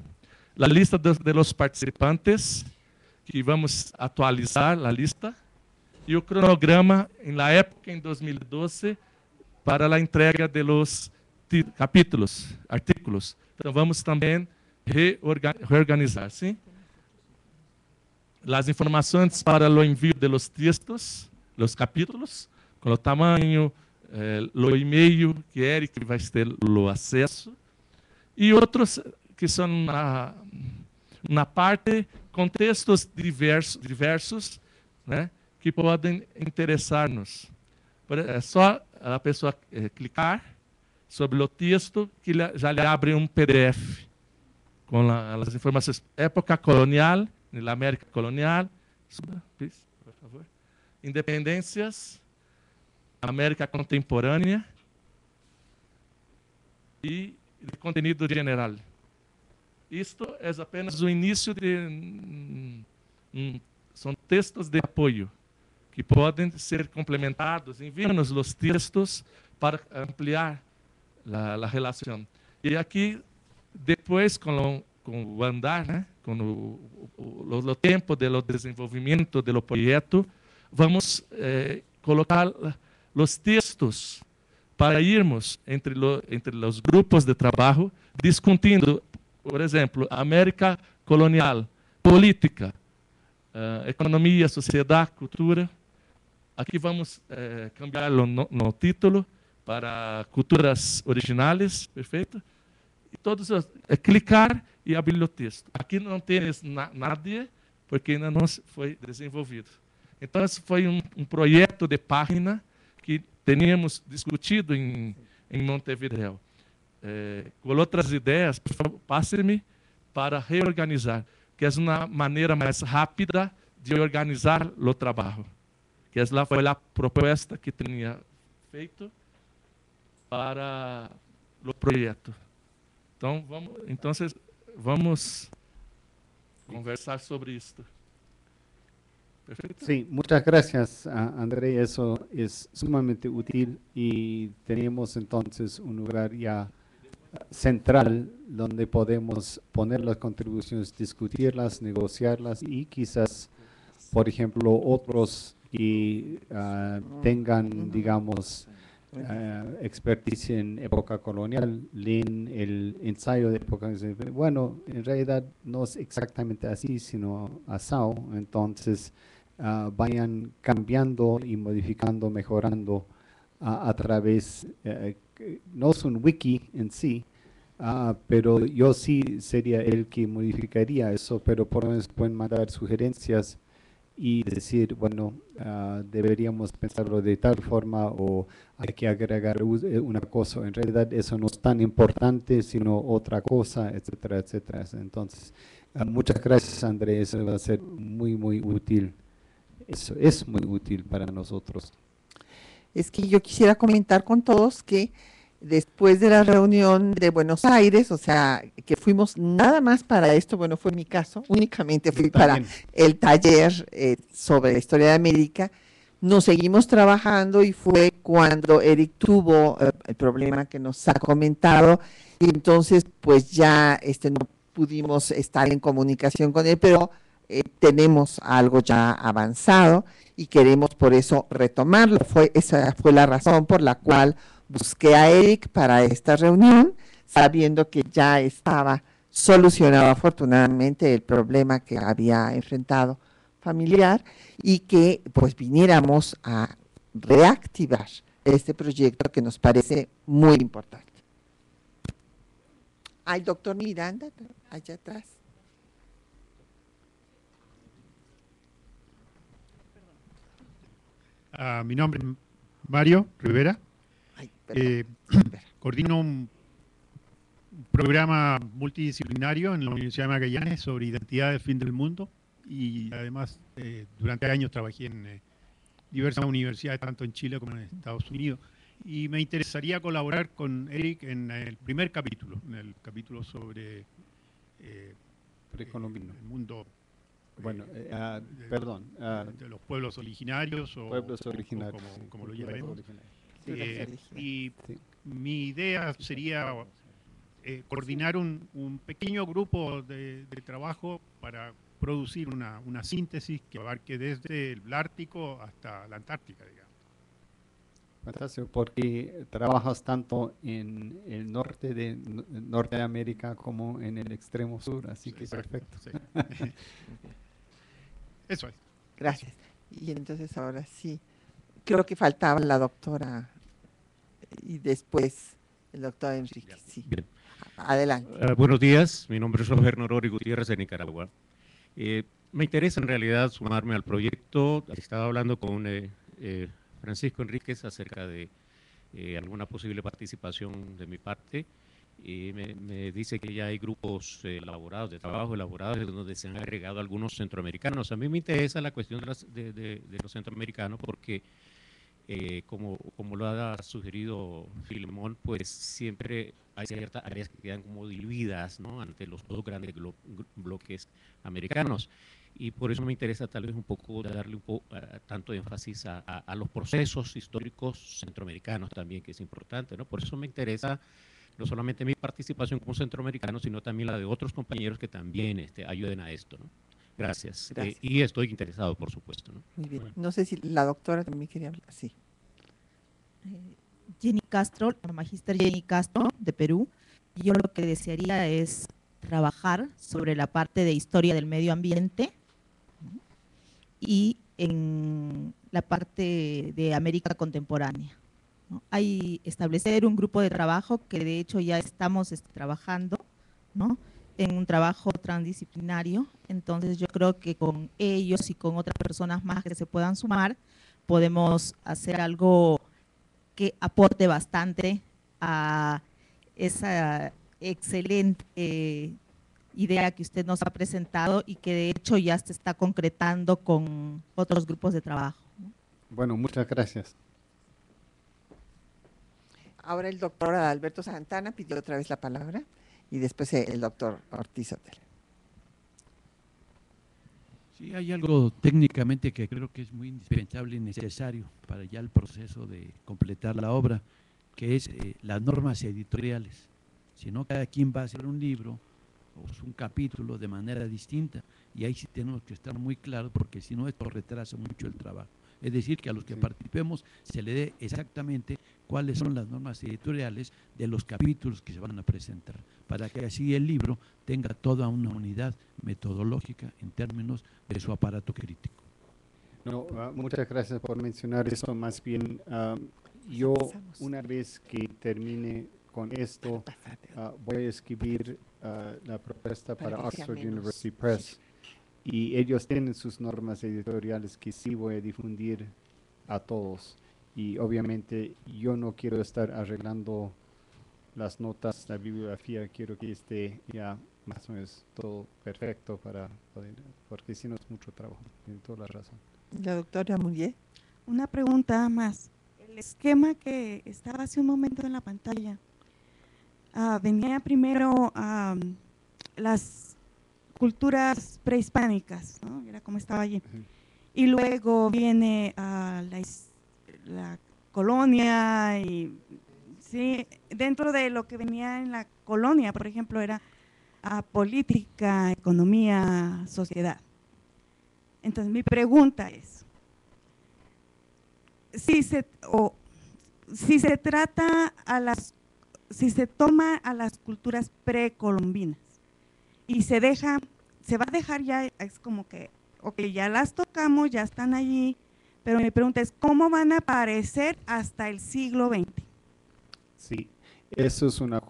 la lista de los participantes, que vamos a actualizar la lista, y el cronograma en la época, en 2012, para la entrega de los capítulos, artículos. Entonces, vamos también reorganizar, ¿sí? Las informaciones para el envío de los textos, los capítulos, com o tamanho, o e-mail que Eric vai ter o acesso, e outros que são na parte com textos diversos, né, que podem interessar-nos. É só a pessoa clicar sobre o texto que já lhe abre um PDF com as informações. Época colonial, na América colonial, por favor. Independências, América contemporânea e de conteúdo geral. Isto é apenas o início de... são textos de apoio que podem ser complementados. Enviem-nos os textos para ampliar a relação. E aqui, depois, com o andar, né, com o tempo do desenvolvimento do projeto, vamos colocar os textos para irmos entre os grupos de trabalho, discutindo, por exemplo, América colonial, política, economia, sociedade, cultura. Aqui vamos cambiá-lo no título para culturas originais, perfeito? E todos clicar e abrir o texto. Aqui não tem nada, porque ainda não foi desenvolvido. Então, esse foi um projeto de página que teníamos discutido em Montevideo. Com outras ideias, por favor, passe-me para reorganizar, que é uma maneira mais rápida de organizar o trabalho. Que essa foi a proposta que tinha feito para o projeto. Então, vamos conversar sobre isto. Perfeito? Sí, muchas gracias, André. Eso es sumamente útil y tenemos entonces un lugar ya central donde podemos poner las contribuciones, discutirlas, negociarlas y quizás, por ejemplo, otros que tengan, digamos, expertise en época colonial, leen el ensayo de época colonial y dicen, bueno, en realidad no es exactamente así, sino asado. Entonces, vayan cambiando y modificando, mejorando a través, no es un wiki en sí, pero yo sí sería el que modificaría eso, pero por lo menos pueden mandar sugerencias y decir, bueno, deberíamos pensarlo de tal forma o hay que agregar una cosa. En realidad eso no es tan importante, sino otra cosa, etcétera, etcétera. Entonces, muchas gracias, Andrés. Eso va a ser muy, muy útil. Eso es muy útil para nosotros. Es que yo quisiera comentar con todos que después de la reunión de Buenos Aires, o sea, que fuimos nada más para esto, bueno, fue mi caso, únicamente fui para el taller sobre la historia de América, nos seguimos trabajando y fue cuando Eric tuvo el problema que nos ha comentado y entonces pues ya no pudimos estar en comunicación con él, pero tenemos algo ya avanzado y queremos por eso retomarlo. Esa fue la razón por la cual busqué a Eric para esta reunión, sabiendo que ya estaba solucionado afortunadamente el problema que había enfrentado familiar y que pues viniéramos a reactivar este proyecto que nos parece muy importante. Hay doctor Miranda, allá atrás. Mi nombre es Mario Rivera. Coordino un programa multidisciplinario en la Universidad de Magallanes sobre identidad del fin del mundo y además durante años trabajé en diversas universidades, tanto en Chile como en Estados Unidos. Y me interesaría colaborar con Eric en el primer capítulo, en el capítulo sobre precolombino, el mundo. Bueno, de los pueblos originarios o pueblos originarios, como lo llamemos. Y mi idea sería coordinar un pequeño grupo de trabajo para producir una síntesis que abarque desde el Ártico hasta la Antártica, digamos. Fantástico, porque trabajas tanto en el norte de América como en el extremo sur, así que perfecto. Sí. Eso es. Gracias. Y entonces ahora sí, creo que faltaba la doctora y después el doctor Enrique. Sí. Bien. Adelante. Buenos días, mi nombre es Roberto Norori Gutiérrez de Nicaragua. Me interesa en realidad sumarme al proyecto. Estaba hablando con Francisco Enríquez acerca de alguna posible participación de mi parte. Me dice que ya hay grupos elaborados, de trabajo elaborados, donde se han agregado algunos centroamericanos. A mí me interesa la cuestión de los centroamericanos porque, como lo ha sugerido Filemón, pues siempre hay ciertas áreas que quedan como diluidas, ¿no?, ante los dos grandes bloques americanos. Y por eso me interesa tal vez un poco darle tanto énfasis a los procesos históricos centroamericanos también, que es importante, ¿no? Por eso me interesa no solamente mi participación como centroamericano, sino también la de otros compañeros que también ayuden a esto, ¿no? Gracias. Gracias. Y estoy interesado, por supuesto, ¿no? Muy bien. No sé si la doctora también quería hablar. Sí. Jenny Castro, la magíster Jenny Castro de Perú. Yo lo que desearía es trabajar sobre la parte de historia del medio ambiente y en la parte de América contemporánea, ¿no? Hay establecer un grupo de trabajo que de hecho ya estamos trabajando, ¿no?, en un trabajo transdisciplinario. Entonces yo creo que con ellos y con otras personas más que se puedan sumar, podemos hacer algo que aporte bastante a esa excelente idea que usted nos ha presentado y que de hecho ya se está concretando con otros grupos de trabajo, ¿no? Bueno, muchas gracias. Ahora el doctor Adalberto Santana pidió otra vez la palabra y después el doctor Ortiz Otero. Sí, hay algo técnicamente que creo que es muy indispensable y necesario para ya el proceso de completar la obra, que es las normas editoriales. Si no, cada quien va a hacer un libro o un capítulo de manera distinta, y ahí sí tenemos que estar muy claros, porque si no, esto retrasa mucho el trabajo. Es decir, que a los que participemos se le dé exactamente cuáles son las normas editoriales de los capítulos que se van a presentar, para que así el libro tenga toda una unidad metodológica en términos de su aparato crítico. No, muchas gracias por mencionar eso. Más bien, yo una vez que termine con esto, voy a escribir la propuesta para Oxford University Press, y ellos tienen sus normas editoriales que sí voy a difundir a todos. Y obviamente yo no quiero estar arreglando las notas, la bibliografía, quiero que esté ya más o menos todo perfecto para poder, porque si no es mucho trabajo. Tiene toda la razón. La doctora Mullier. Una pregunta más. El esquema que estaba hace un momento en la pantalla, venía primero las culturas prehispánicas, ¿no? Era como estaba allí. Y luego viene la colonia, y sí, dentro de lo que venía en la colonia, por ejemplo, era política, economía, sociedad. Entonces mi pregunta es, si se toma a las culturas precolombinas y se va a dejar ya, es como que, ok, ya las tocamos, ya están allí, pero mi pregunta es, ¿cómo van a aparecer hasta el siglo XX? Sí, eso es una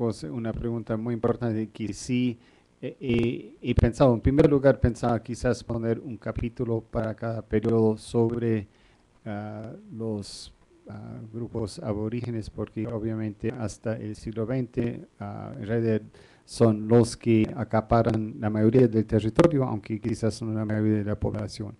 pregunta muy importante que sí he pensado. En primer lugar, pensaba quizás poner un capítulo para cada periodo sobre los grupos aborígenes, porque obviamente hasta el siglo XX en realidad son los que acaparan la mayoría del territorio, aunque quizás no la mayoría de la población.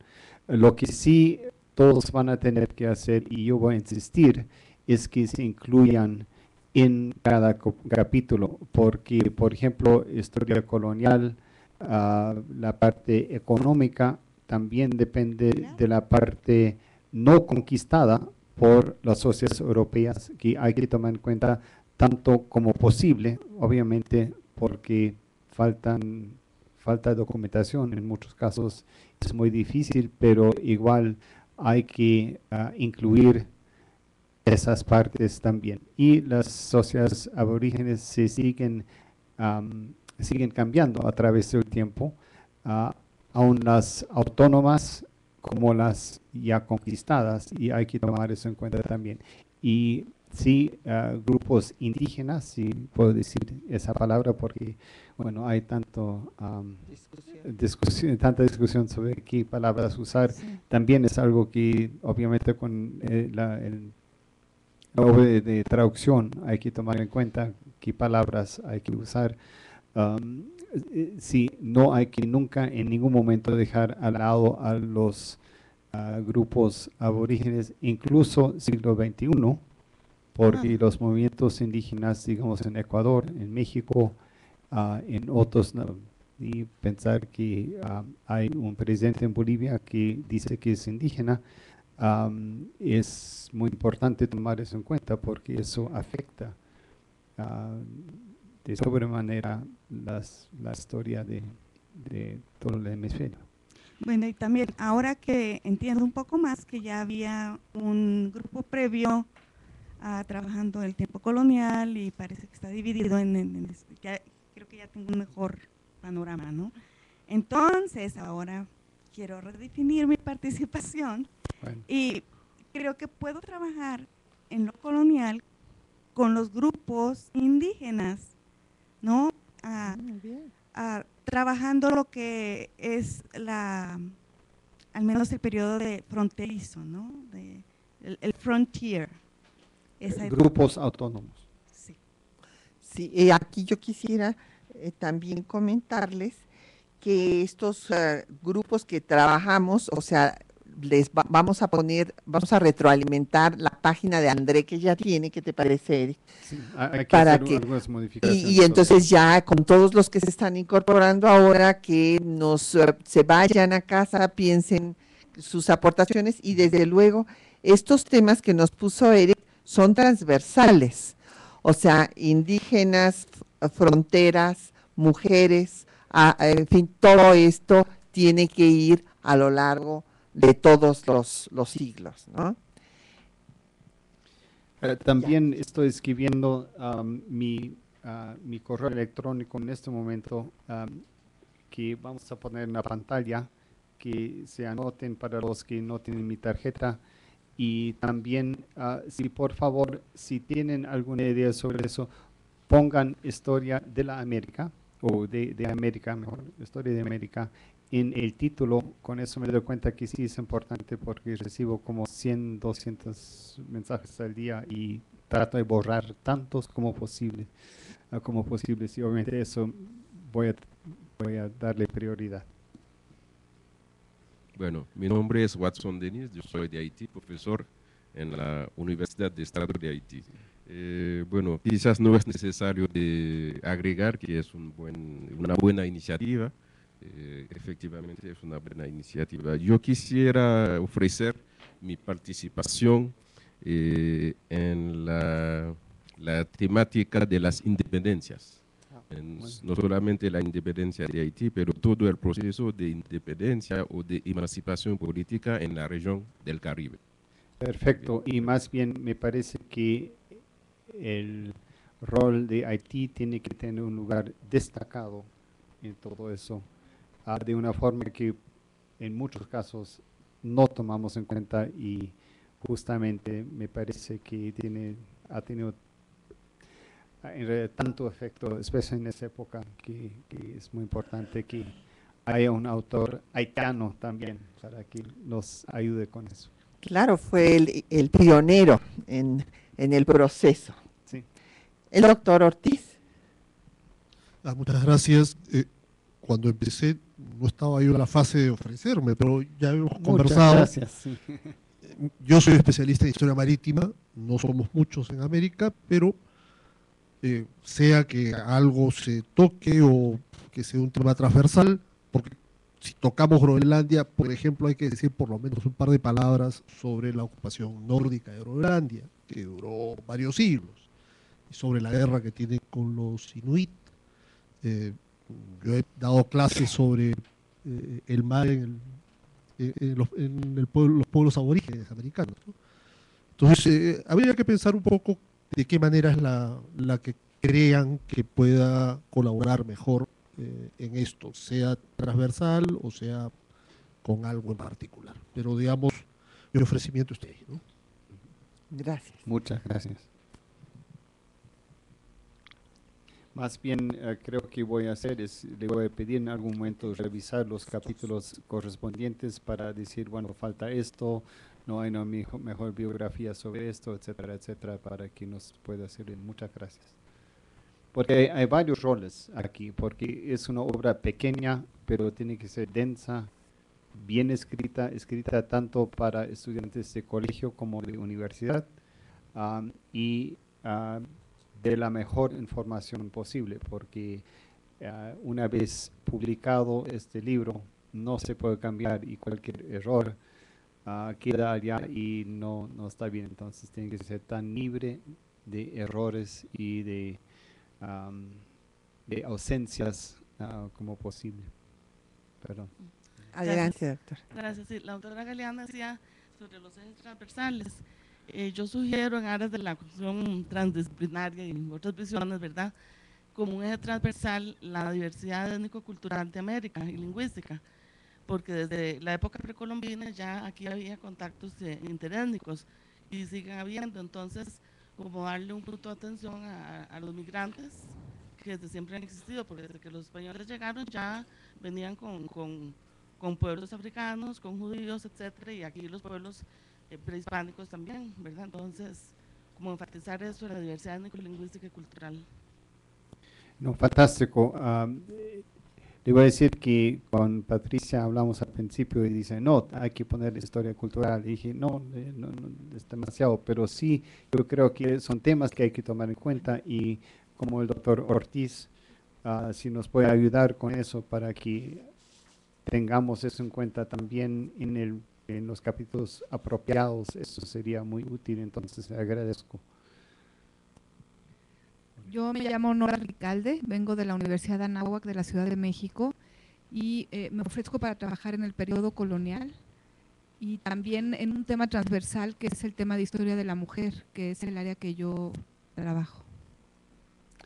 Lo que sí todos van a tener que hacer, y yo voy a insistir, es que se incluyan en cada capítulo, porque, por ejemplo, historia colonial, la parte económica también depende de la parte no conquistada por las sociedades europeas, que hay que tomar en cuenta tanto como posible, obviamente, porque falta documentación, en muchos casos es muy difícil, pero igual hay que incluir esas partes también. Y las sociedades aborígenes se siguen cambiando a través del tiempo, aún las autónomas como las ya conquistadas, y hay que tomar eso en cuenta también. Y sí, grupos indígenas, si puedo decir esa palabra, porque bueno, hay tanta discusión sobre qué palabras usar. Sí. También es algo que obviamente con la obra de traducción hay que tomar en cuenta qué palabras hay que usar. Sí, no hay que nunca en ningún momento dejar al lado a los grupos aborígenes, incluso siglo XXI, porque los movimientos indígenas, digamos, en Ecuador, en México, en otros, y pensar que hay un presidente en Bolivia que dice que es indígena, es muy importante tomar eso en cuenta porque eso afecta de sobremanera la historia de todo el hemisferio. Bueno, y también ahora que entiendo un poco más que ya había un grupo previo trabajando el tiempo colonial y parece que está dividido ya, creo que ya tengo un mejor panorama, ¿no? Entonces ahora quiero redefinir mi participación y creo que puedo trabajar en lo colonial con los grupos indígenas, ¿no? Trabajando lo que es al menos el periodo de fronterizo, ¿no? El frontier. Grupos autónomos. Sí. Sí, y aquí yo quisiera también comentarles que estos grupos que trabajamos, o sea, vamos a retroalimentar la página de André que ya tiene, ¿qué te parece, Eric? Sí, hay que para hacer que algunas modificaciones. Y entonces ya con todos los que se están incorporando ahora, que se vayan a casa, piensen sus aportaciones y desde luego estos temas que nos puso Eric son transversales, o sea, indígenas, fronteras, mujeres, en fin, todo esto tiene que ir a lo largo de todos los siglos, ¿no? También estoy escribiendo mi correo electrónico en este momento, que vamos a poner en la pantalla, que se anoten para los que no tienen mi tarjeta. Y también, si por favor, si tienen alguna idea sobre eso, pongan historia de la América, o de América, mejor, historia de América, en el título. Con eso me doy cuenta que sí es importante porque recibo como 100, 200 mensajes al día y trato de borrar tantos como posible. Sí, obviamente eso voy a darle prioridad. Bueno, mi nombre es Watson Denis, yo soy de Haití, profesor en la Universidad de Estado de Haití. Bueno, quizás no es necesario de agregar que es una buena iniciativa, efectivamente es una buena iniciativa. Yo quisiera ofrecer mi participación en la temática de las independencias. No solamente la independencia de Haití, pero todo el proceso de independencia o de emancipación política en la región del Caribe. Perfecto, y más bien me parece que el rol de Haití tiene que tener un lugar destacado en todo eso, de una forma que en muchos casos no tomamos en cuenta y justamente me parece que ha tenido en realidad tanto efecto, especialmente en esa época, que es muy importante que haya un autor haitiano también para que nos ayude con eso. Claro, fue el pionero en el proceso. Sí. El doctor Ortiz. Muchas gracias. Cuando empecé no estaba yo en la fase de ofrecerme, pero ya hemos conversado. Gracias. Yo soy especialista en historia marítima, no somos muchos en América, pero sea que algo se toque o que sea un tema transversal, porque si tocamos Groenlandia, por ejemplo, hay que decir por lo menos un par de palabras sobre la ocupación nórdica de Groenlandia, que duró varios siglos, y sobre la guerra que tiene con los inuit. Yo he dado clases sobre el mar en los pueblos aborígenes americanos, ¿no? Entonces, habría que pensar un poco de qué manera es la que crean que pueda colaborar mejor en esto, sea transversal o sea con algo en particular. Pero digamos, mi ofrecimiento es usted, ¿no? Gracias. Muchas gracias. Más bien creo que voy a hacer es, le voy a pedir en algún momento revisar los capítulos correspondientes para decir, bueno, falta esto, no hay una mejor biografía sobre esto, etcétera, etcétera, para que nos pueda servir. Muchas gracias. Porque hay varios roles aquí, porque es una obra pequeña, pero tiene que ser densa, bien escrita, escrita tanto para estudiantes de colegio como de universidad, y de la mejor información posible, porque una vez publicado este libro no se puede cambiar y cualquier error queda allá y no está bien. Entonces tiene que ser tan libre de errores y de ausencias como posible. Perdón. Adelante, doctor. Gracias. Sí, la doctora Galeana decía sobre los ejes transversales. Yo sugiero en áreas de la cuestión transdisciplinaria y otras visiones, ¿verdad?, como un eje transversal la diversidad étnico-cultural de América y lingüística, porque desde la época precolombina ya aquí había contactos interétnicos y siguen habiendo. Entonces, como darle un punto de atención a los migrantes que desde siempre han existido, porque desde que los españoles llegaron ya venían con pueblos africanos, con judíos, etcétera, y aquí los pueblos prehispánicos también, ¿verdad? Entonces, como enfatizar eso, la diversidad étnico-lingüística y cultural. No, fantástico. Le voy a decir que con Patricia hablamos al principio y dice, no, hay que poner historia cultural. Y dije, no, es demasiado, pero sí, yo creo que son temas que hay que tomar en cuenta y como el doctor Ortiz, si nos puede ayudar con eso para que tengamos eso en cuenta también en los capítulos apropiados, eso sería muy útil, entonces le agradezco. Yo me llamo Nora Ricalde, vengo de la Universidad de Anáhuac de la Ciudad de México y me ofrezco para trabajar en el periodo colonial y también en un tema transversal que es el tema de historia de la mujer, que es el área que yo trabajo.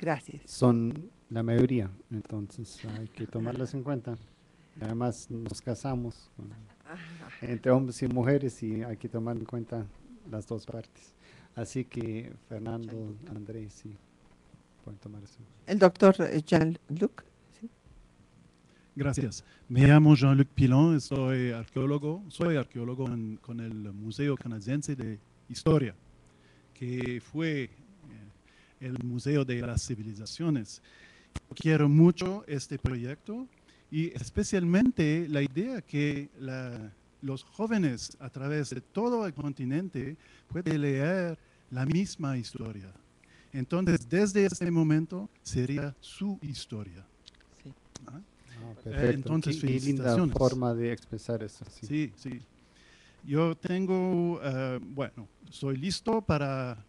Gracias. Son la mayoría, entonces hay que tomarlas en cuenta. Además nos casamos entre hombres y mujeres y hay que tomar en cuenta las dos partes. Así que Fernando, Andrés, sí, pueden tomar eso. El doctor Jean-Luc. ¿Sí? Gracias. Me llamo Jean-Luc Pilon, soy arqueólogo con el Museo Canadiense de Historia, que fue el Museo de las Civilizaciones. Quiero mucho este proyecto y especialmente la idea que los jóvenes a través de todo el continente pueden leer la misma historia. Entonces, desde ese momento sería su historia. Sí. Perfecto. Entonces, qué linda forma de expresar eso. Sí, sí. Sí. Yo tengo, bueno, soy listo para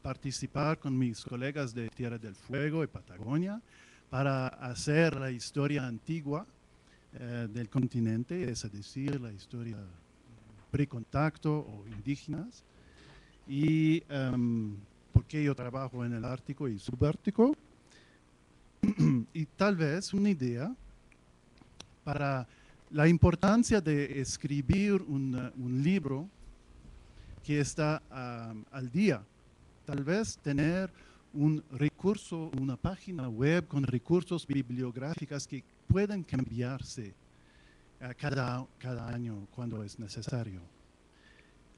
participar con mis colegas de Tierra del Fuego y Patagonia para hacer la historia antigua del continente, es decir, la historia precontacto o indígenas. Y porque yo trabajo en el Ártico y Subártico, y tal vez una idea para la importancia de escribir un libro que está al día. Tal vez tener un recurso, una página web con recursos bibliográficos que pueden cambiarse cada año cuando es necesario.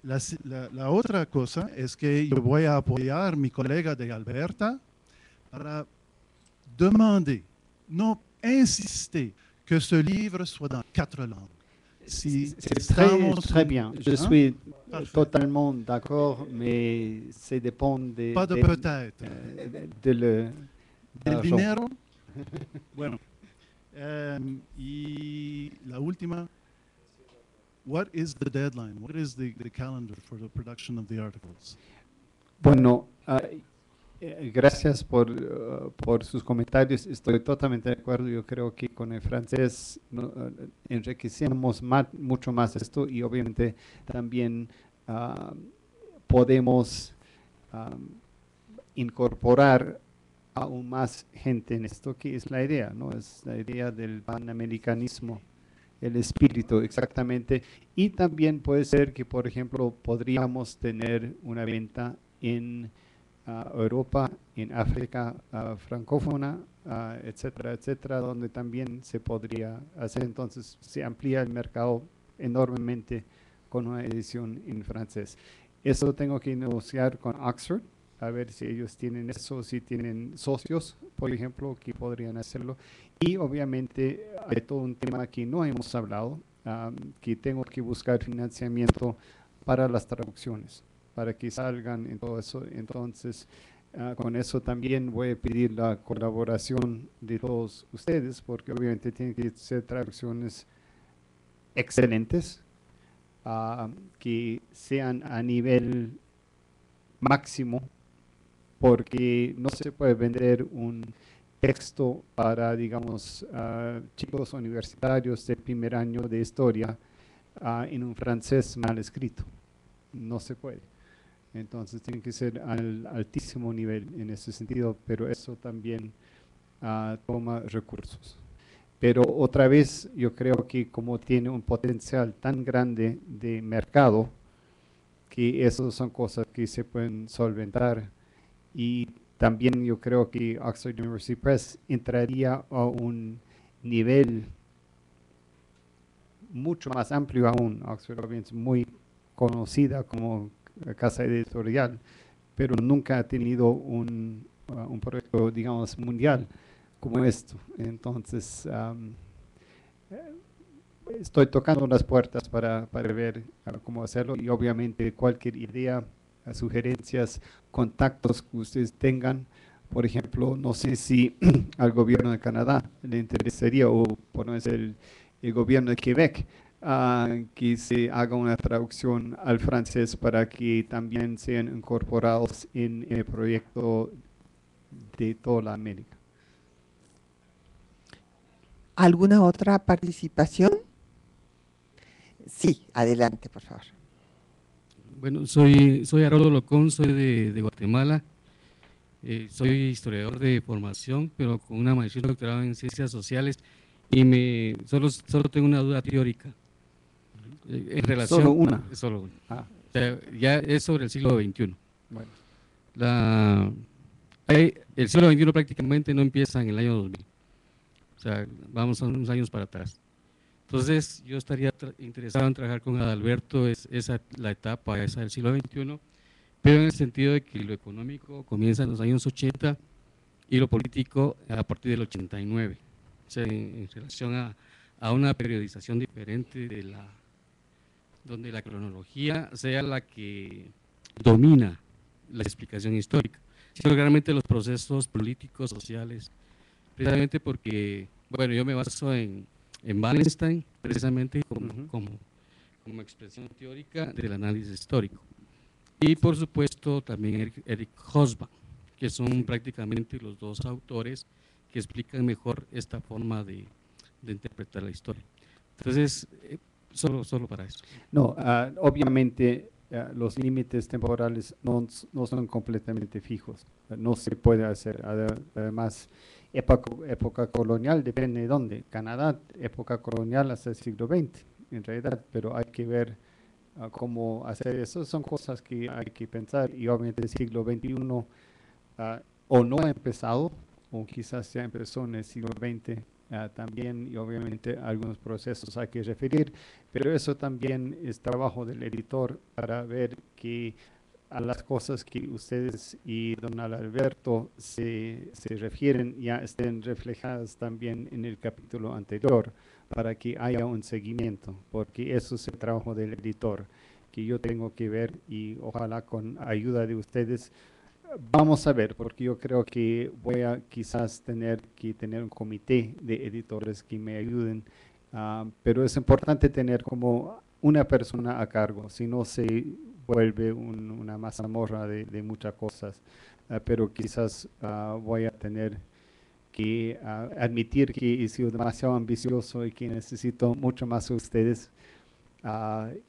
La otra cosa es que yo voy a apoyar a mi colega de Alberta para demander, no insister, que ce livre soit dans 4 langues. Si très bien, je suis totalement d'accord, mais ça dépend de, pas de peut-être. Del dinero. Bueno, y la última, what is the deadline? What is the calendar for the production of the articles? Bueno, gracias por sus comentarios. Estoy totalmente de acuerdo. Yo creo que con el francés enriquecemos mucho más esto y obviamente también podemos incorporar aún más gente en esto, que es la idea, ¿no? Es la idea del panamericanismo, el espíritu exactamente. Y también puede ser que, por ejemplo, podríamos tener una venta en Europa, en África francófona, etcétera, etcétera, donde también se podría hacer. Entonces se amplía el mercado enormemente con una edición en francés. Eso tengo que negociar con Oxford, a ver si ellos tienen eso, si tienen socios, por ejemplo, que podrían hacerlo. Y obviamente hay todo un tema que no hemos hablado, que tengo que buscar financiamiento para las traducciones, para que salgan en todo eso. Entonces, con eso también voy a pedir la colaboración de todos ustedes, porque obviamente tienen que ser traducciones excelentes, que sean a nivel máximo, porque no se puede vender un texto para, digamos, chicos universitarios de primer año de historia en un francés mal escrito. No se puede. Entonces tiene que ser al altísimo nivel en ese sentido, pero eso también toma recursos. Pero otra vez yo creo que como tiene un potencial tan grande de mercado, que esas son cosas que se pueden solventar. Y también yo creo que Oxford University Press entraría a un nivel mucho más amplio aún. Oxford es muy conocida como casa editorial, pero nunca ha tenido un proyecto, digamos, mundial como esto. Entonces, estoy tocando las puertas para ver cómo hacerlo, y obviamente cualquier idea, sugerencias, contactos que ustedes tengan. Por ejemplo, no sé si al gobierno de Canadá le interesaría, o por no ser el gobierno de Quebec, que se haga una traducción al francés para que también sean incorporados en el proyecto de toda la América. ¿Alguna otra participación? Sí, adelante, por favor. Bueno, soy Haroldo Locón, soy de Guatemala. Soy historiador de formación, pero con una maestría y doctorado en ciencias sociales, y solo tengo una duda teórica. En relación, ¿Solo una? Solo una. O sea, ya es sobre el siglo XXI. Bueno. El siglo XXI prácticamente no empieza en el año 2000. O sea, vamos a unos años para atrás. Entonces, yo estaría interesado en trabajar con Adalberto, la etapa esa del siglo XXI, pero en el sentido de que lo económico comienza en los años 80 y lo político a partir del 89. O sea, en relación a una periodización diferente donde la cronología sea la que domina la explicación histórica, sino realmente los procesos políticos, sociales, precisamente porque, bueno, yo me baso en Wallenstein, precisamente como expresión teórica del análisis histórico. Y por supuesto también Eric Hobsbawm, que son prácticamente los dos autores que explican mejor esta forma de interpretar la historia. Entonces, solo para eso. No, obviamente los límites temporales no son completamente fijos. No se puede hacer. Además, época colonial depende de dónde. Canadá, época colonial hasta el siglo XX, en realidad, pero hay que ver cómo hacer eso. Son cosas que hay que pensar, y obviamente el siglo XXI o no ha empezado, o quizás ya empezó en el siglo XX también, y obviamente algunos procesos hay que referir, pero eso también es trabajo del editor para ver que a las cosas que ustedes y don Alberto se refieren ya estén reflejadas también en el capítulo anterior, para que haya un seguimiento, porque eso es el trabajo del editor que yo tengo que ver, y ojalá con ayuda de ustedes. Vamos a ver, porque yo creo que voy a quizás tener que tener un comité de editores que me ayuden, pero es importante tener como una persona a cargo, si no se vuelve una mazamorra de muchas cosas, pero quizás voy a tener que admitir que he sido demasiado ambicioso y que necesito mucho más de ustedes,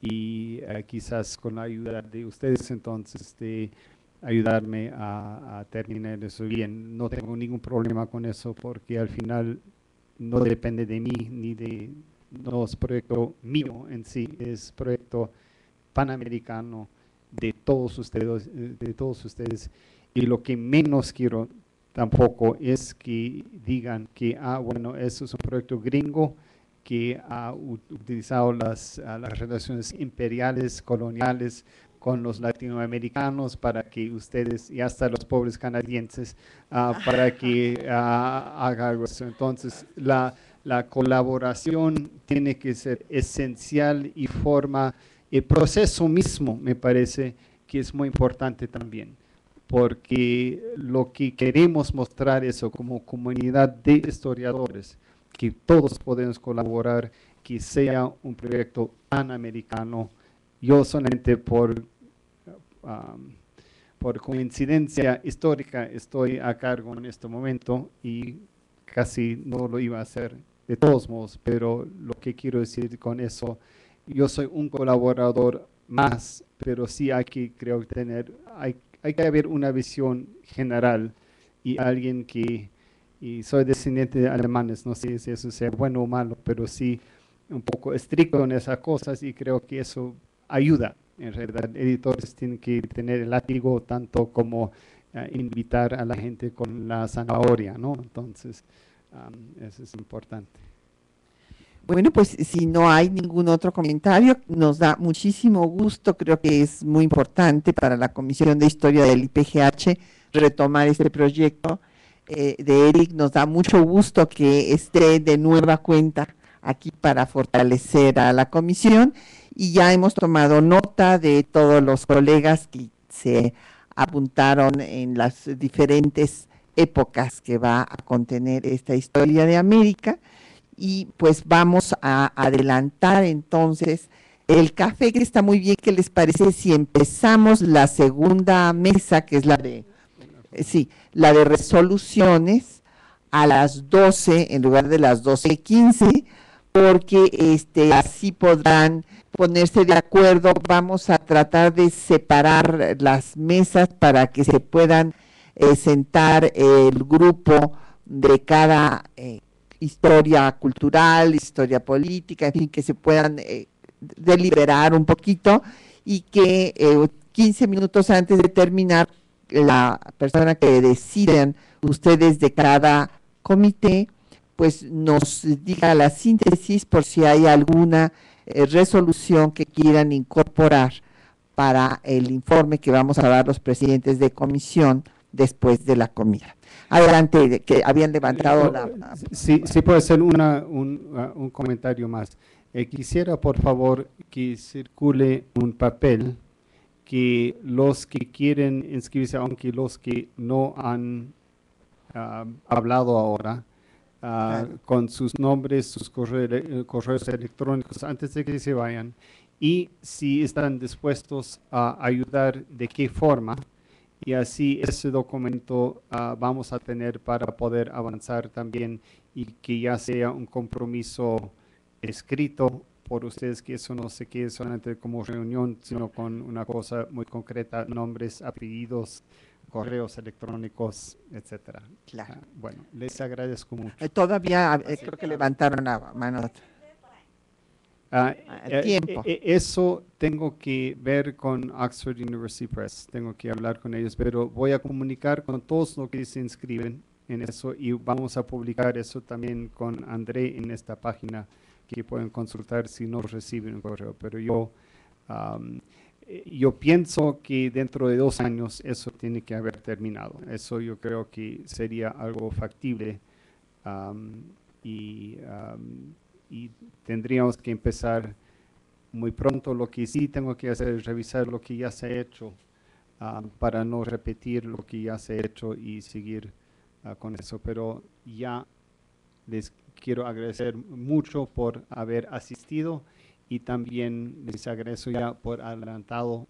y quizás con la ayuda de ustedes entonces ayudarme a terminar eso bien. No tengo ningún problema con eso, porque al final no depende de mí, no es proyecto mío en sí, es proyecto panamericano de todos ustedes, Y lo que menos quiero tampoco es que digan que, bueno, eso es un proyecto gringo que ha utilizado las relaciones imperiales, coloniales con los latinoamericanos para que ustedes, y hasta los pobres canadienses, para que haga algo así. Entonces, la colaboración tiene que ser esencial y forma el proceso mismo, me parece que es muy importante también, porque lo que queremos mostrar eso como comunidad de historiadores, que todos podemos colaborar, que sea un proyecto panamericano. Yo solamente por coincidencia histórica estoy a cargo en este momento y casi no lo iba a hacer de todos modos, pero lo que quiero decir con eso, yo soy un colaborador más, pero sí hay que, creo, hay que haber una visión general y alguien que, y soy descendiente de alemanes, no sé si eso sea bueno o malo, pero sí un poco estricto en esas cosas y creo que eso ayuda. En realidad, editores tienen que tener el látigo tanto como invitar a la gente con la zanahoria, ¿no? Entonces, eso es importante. Bueno, pues si no hay ningún otro comentario, nos da muchísimo gusto, creo que es muy importante para la Comisión de Historia del IPGH retomar este proyecto de Eric, nos da mucho gusto que esté de nueva cuenta aquí para fortalecer a la comisión y ya hemos tomado nota de todos los colegas que se apuntaron en las diferentes épocas que va a contener esta historia de América. Y pues vamos a adelantar entonces el café, que está muy bien. ¿Qué les parece si empezamos la segunda mesa, que es la de, la de resoluciones a las 12 en lugar de las 12:15, porque así podrán ponerse de acuerdo? Vamos a tratar de separar las mesas para que se puedan sentar el grupo de cada historia cultural, historia política, en fin, que se puedan deliberar un poquito y que 15 minutos antes de terminar, la persona que deciden ustedes de cada comité, pues nos diga la síntesis por si hay alguna resolución que quieran incorporar para el informe que vamos a dar los presidentes de comisión después de la comida. Adelante, que habían levantado la... Sí, puede ser un comentario más. Quisiera, por favor, que circule un papel que los que quieren inscribirse, aunque los que no han hablado ahora, con sus nombres, sus correos electrónicos antes de que se vayan, y si están dispuestos a ayudar, de qué forma. Y así ese documento vamos a tener para poder avanzar también y que ya sea un compromiso escrito por ustedes, que eso no se quede solamente como reunión, sino con una cosa muy concreta: nombres, apellidos, correos electrónicos, etcétera. Claro. Bueno, les agradezco mucho. Todavía creo que levantaron la mano. Tiempo. Eso tengo que ver con Oxford University Press, tengo que hablar con ellos, pero voy a comunicar con todos los que se inscriben en eso y vamos a publicar eso también con André en esta página que pueden consultar si no reciben un correo. Pero yo pienso que dentro de 2 años eso tiene que haber terminado. Eso yo creo que sería algo factible y tendríamos que empezar muy pronto. Lo que sí tengo que hacer es revisar lo que ya se ha hecho para no repetir lo que ya se ha hecho y seguir con eso. Pero ya les quiero agradecer mucho por haber asistido y también les agradezco ya por adelantado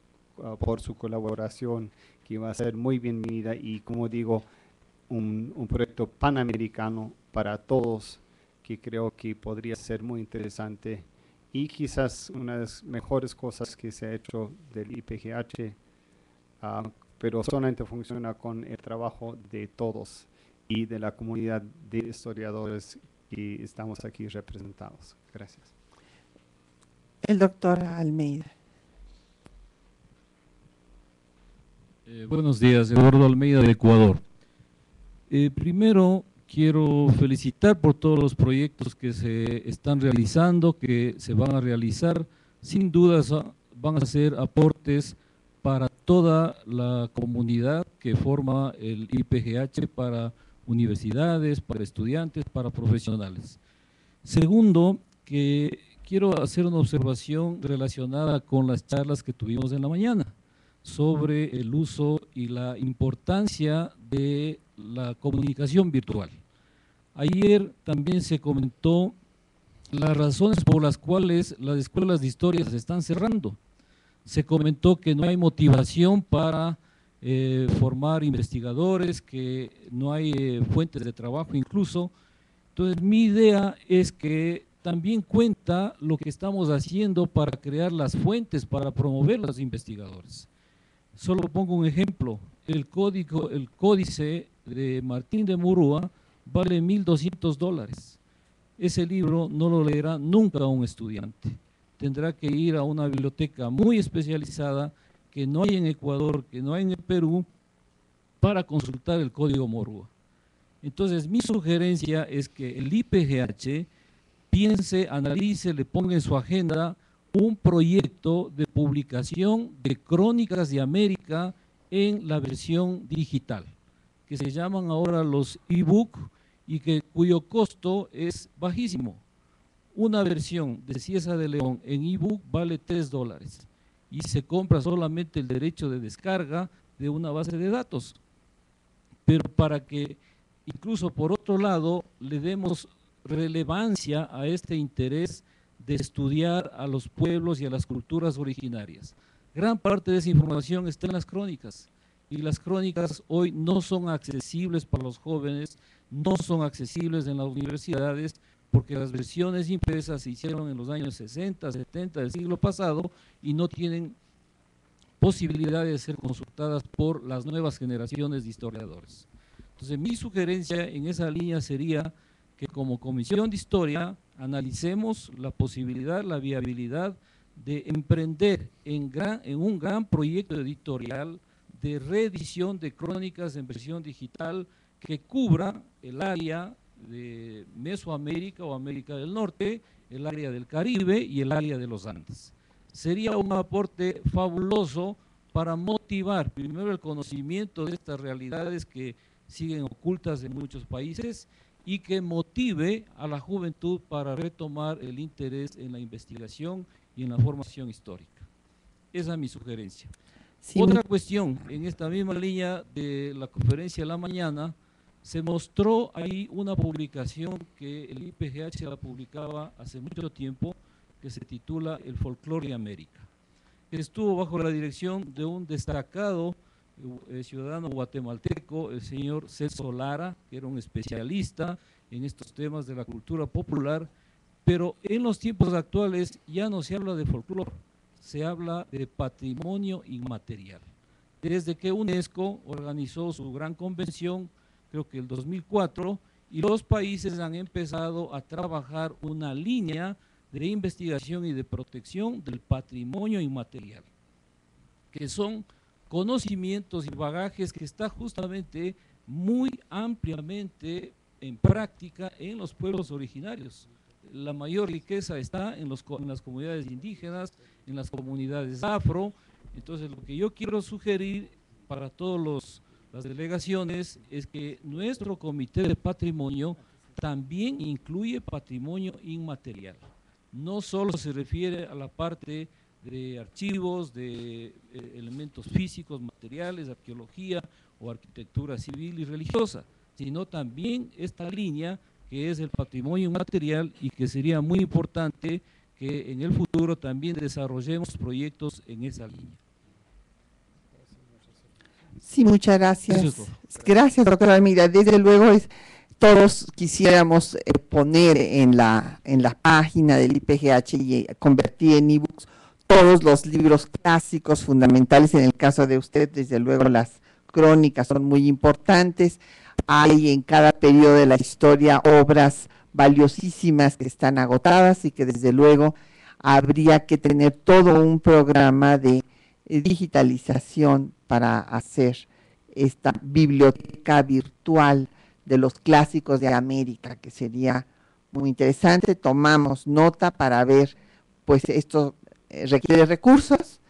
por su colaboración, que va a ser muy bienvenida y, como digo, un proyecto panamericano para todos, que creo que podría ser muy interesante y quizás una de las mejores cosas que se ha hecho del IPGH, pero solamente funciona con el trabajo de todos y de la comunidad de historiadores que estamos aquí representados. Gracias. El doctor Almeida. Buenos días, Eduardo Almeida de Ecuador. Primero quiero felicitar por todos los proyectos que se están realizando, que se van a realizar. Sin dudas van a ser aportes para toda la comunidad que forma el IPGH, para universidades, para estudiantes, para profesionales. Segundo, que quiero hacer una observación relacionada con las charlas que tuvimos en la mañana sobre el uso y la importancia de la comunicación virtual. Ayer también se comentó las razones por las cuales las escuelas de historia se están cerrando. Se comentó que no hay motivación para formar investigadores, que no hay fuentes de trabajo incluso. Entonces mi idea es que también cuenta lo que estamos haciendo para crear las fuentes, para promover a los investigadores. Solo pongo un ejemplo, el códice de Martín de Murúa vale $1.200. Ese libro no lo leerá nunca un estudiante. Tendrá que ir a una biblioteca muy especializada que no hay en Ecuador, que no hay en el Perú, para consultar el código Murúa. Entonces, mi sugerencia es que el IPGH piense, analice, le ponga en su agenda un proyecto de publicación de Crónicas de América en la versión digital, que se llaman ahora los e-book y cuyo costo es bajísimo. Una versión de Cieza de León en e-book vale $3 y se compra solamente el derecho de descarga de una base de datos. Pero para que incluso por otro lado le demos relevancia a este interés de estudiar a los pueblos y a las culturas originarias. Gran parte de esa información está en las crónicas, y las crónicas hoy no son accesibles para los jóvenes, no son accesibles en las universidades, porque las versiones impresas se hicieron en los años 60, 70 del siglo pasado y no tienen posibilidad de ser consultadas por las nuevas generaciones de historiadores. Entonces mi sugerencia en esa línea sería que como Comisión de Historia analicemos la posibilidad, la viabilidad de emprender en un gran proyecto editorial de reedición de crónicas en versión digital que cubra el área de Mesoamérica o América del Norte, el área del Caribe y el área de los Andes. Sería un aporte fabuloso para motivar primero el conocimiento de estas realidades que siguen ocultas en muchos países y que motive a la juventud para retomar el interés en la investigación y en la formación histórica. Esa es mi sugerencia. Sí, otra cuestión, en esta misma línea de la conferencia de la mañana, se mostró ahí una publicación que el IPGH la publicaba hace mucho tiempo, que se titula El folclore de América. Estuvo bajo la dirección de un destacado ciudadano guatemalteco, el señor Celso Lara, que era un especialista en estos temas de la cultura popular, pero en los tiempos actuales ya no se habla de folclore, se habla de patrimonio inmaterial. Desde que UNESCO organizó su gran convención, creo que el 2004, y los países han empezado a trabajar una línea de investigación y de protección del patrimonio inmaterial, que son conocimientos y bagajes que está justamente muy ampliamente en práctica en los pueblos originarios. La mayor riqueza está en las comunidades indígenas, en las comunidades afro. Entonces lo que yo quiero sugerir para todas las delegaciones es que nuestro comité de patrimonio también incluye patrimonio inmaterial. No solo se refiere a la parte de archivos, de elementos físicos, materiales, arqueología o arquitectura civil y religiosa, sino también esta línea que es el patrimonio inmaterial y que sería muy importante que en el futuro también desarrollemos proyectos en esa línea. Sí, muchas gracias. Gracias, doctora Almeida. Desde luego todos quisiéramos poner en la página del IPGH y convertir en ebooks todos los libros clásicos fundamentales. En el caso de usted, desde luego las crónicas son muy importantes. Hay en cada periodo de la historia obras valiosísimas que están agotadas y que desde luego habría que tener todo un programa de digitalización para hacer esta biblioteca virtual de los clásicos de América, que sería muy interesante. Tomamos nota para ver, pues esto requiere recursos,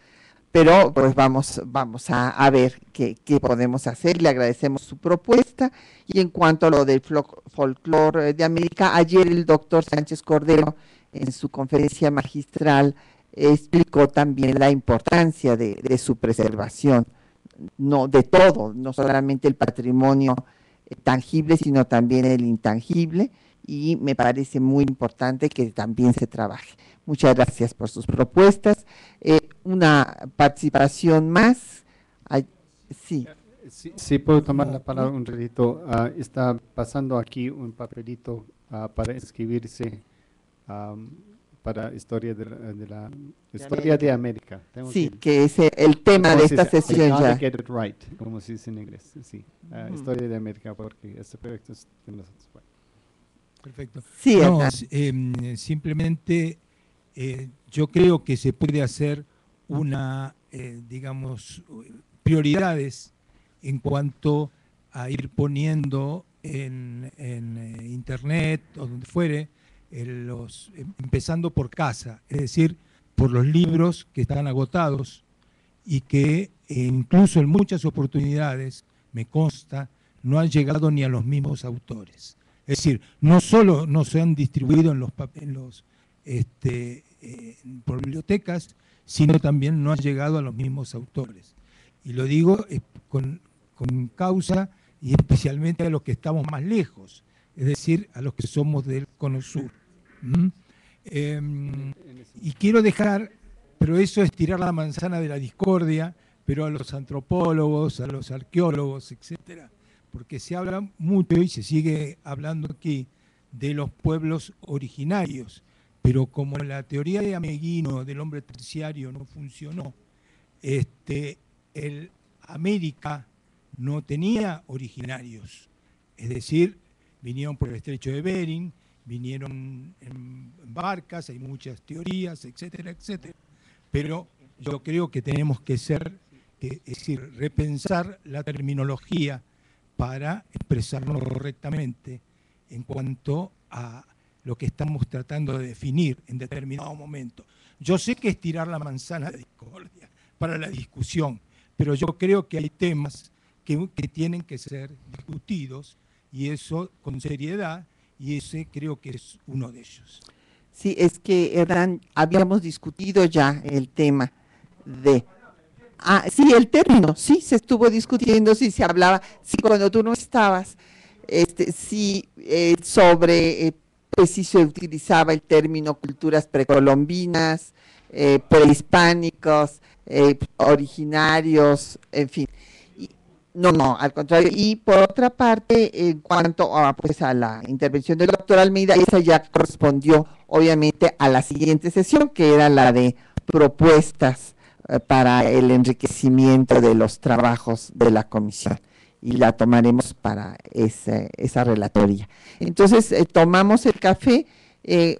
pero pues vamos a ver qué podemos hacer. Le agradecemos su propuesta. Y en cuanto a lo del folclore de América, ayer el doctor Sánchez Cordero en su conferencia magistral explicó también la importancia de su preservación, no de todo, no solamente el patrimonio tangible, sino también el intangible, y me parece muy importante que también se trabaje. Muchas gracias por sus propuestas. Una participación más. Sí. Sí, puedo tomar la palabra un ratito. Está pasando aquí un papelito para inscribirse para historia de la historia de América. Sí, que es el tema de esta sesión ya. Get it right, como se dice en inglés. Sí, historia de América, porque este proyecto es de nosotros. Bueno. Perfecto. Sí, no, simplemente yo creo que se puede hacer una, digamos, prioridades en cuanto a ir poniendo en internet o donde fuere, empezando por casa, es decir, por los libros que están agotados y que incluso en muchas oportunidades, me consta, no han llegado ni a los mismos autores. Es decir, no solo no se han distribuido por bibliotecas, sino también no han llegado a los mismos autores. Y lo digo con causa y especialmente a los que estamos más lejos, es decir, a los que somos del Cono Sur. Y quiero dejar, pero eso es tirar la manzana de la discordia, pero a los antropólogos, a los arqueólogos, etcétera, porque se habla mucho y se sigue hablando aquí de los pueblos originarios, pero como la teoría de Ameguino del hombre terciario no funcionó, América no tenía originarios, es decir, vinieron por el estrecho de Bering, vinieron en barcas, hay muchas teorías, etcétera, etcétera, pero yo creo que tenemos que es decir, repensar la terminología para expresarnos correctamente en cuanto a lo que estamos tratando de definir en determinado momento. Yo sé que es tirar la manzana de discordia para la discusión, pero yo creo que hay temas que tienen que ser discutidos, y eso con seriedad, y ese creo que es uno de ellos. Sí, es que, Hernán, habíamos discutido ya el tema de... sí, el término, sí, se estuvo discutiendo, sí, se hablaba, sí, cuando tú no estabas, sí, sobre, pues sí se utilizaba el término culturas precolombinas, prehispánicos, originarios, en fin. No, al contrario. Y por otra parte, en cuanto a la intervención del doctor Almeida, esa ya correspondió obviamente a la siguiente sesión, que era la de propuestas para el enriquecimiento de los trabajos de la comisión, y la tomaremos para esa relatoría. Entonces, tomamos el café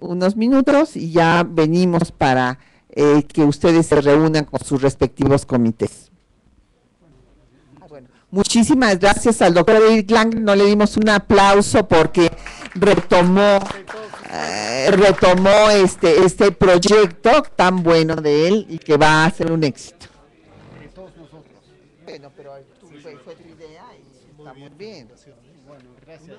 unos minutos y ya venimos para que ustedes se reúnan con sus respectivos comités. Muchísimas gracias al doctor Eric Lang. No le dimos un aplauso porque retomó este proyecto tan bueno de él y que va a ser un éxito. Bueno, pero fue tu idea y está muy bien. Bueno, gracias.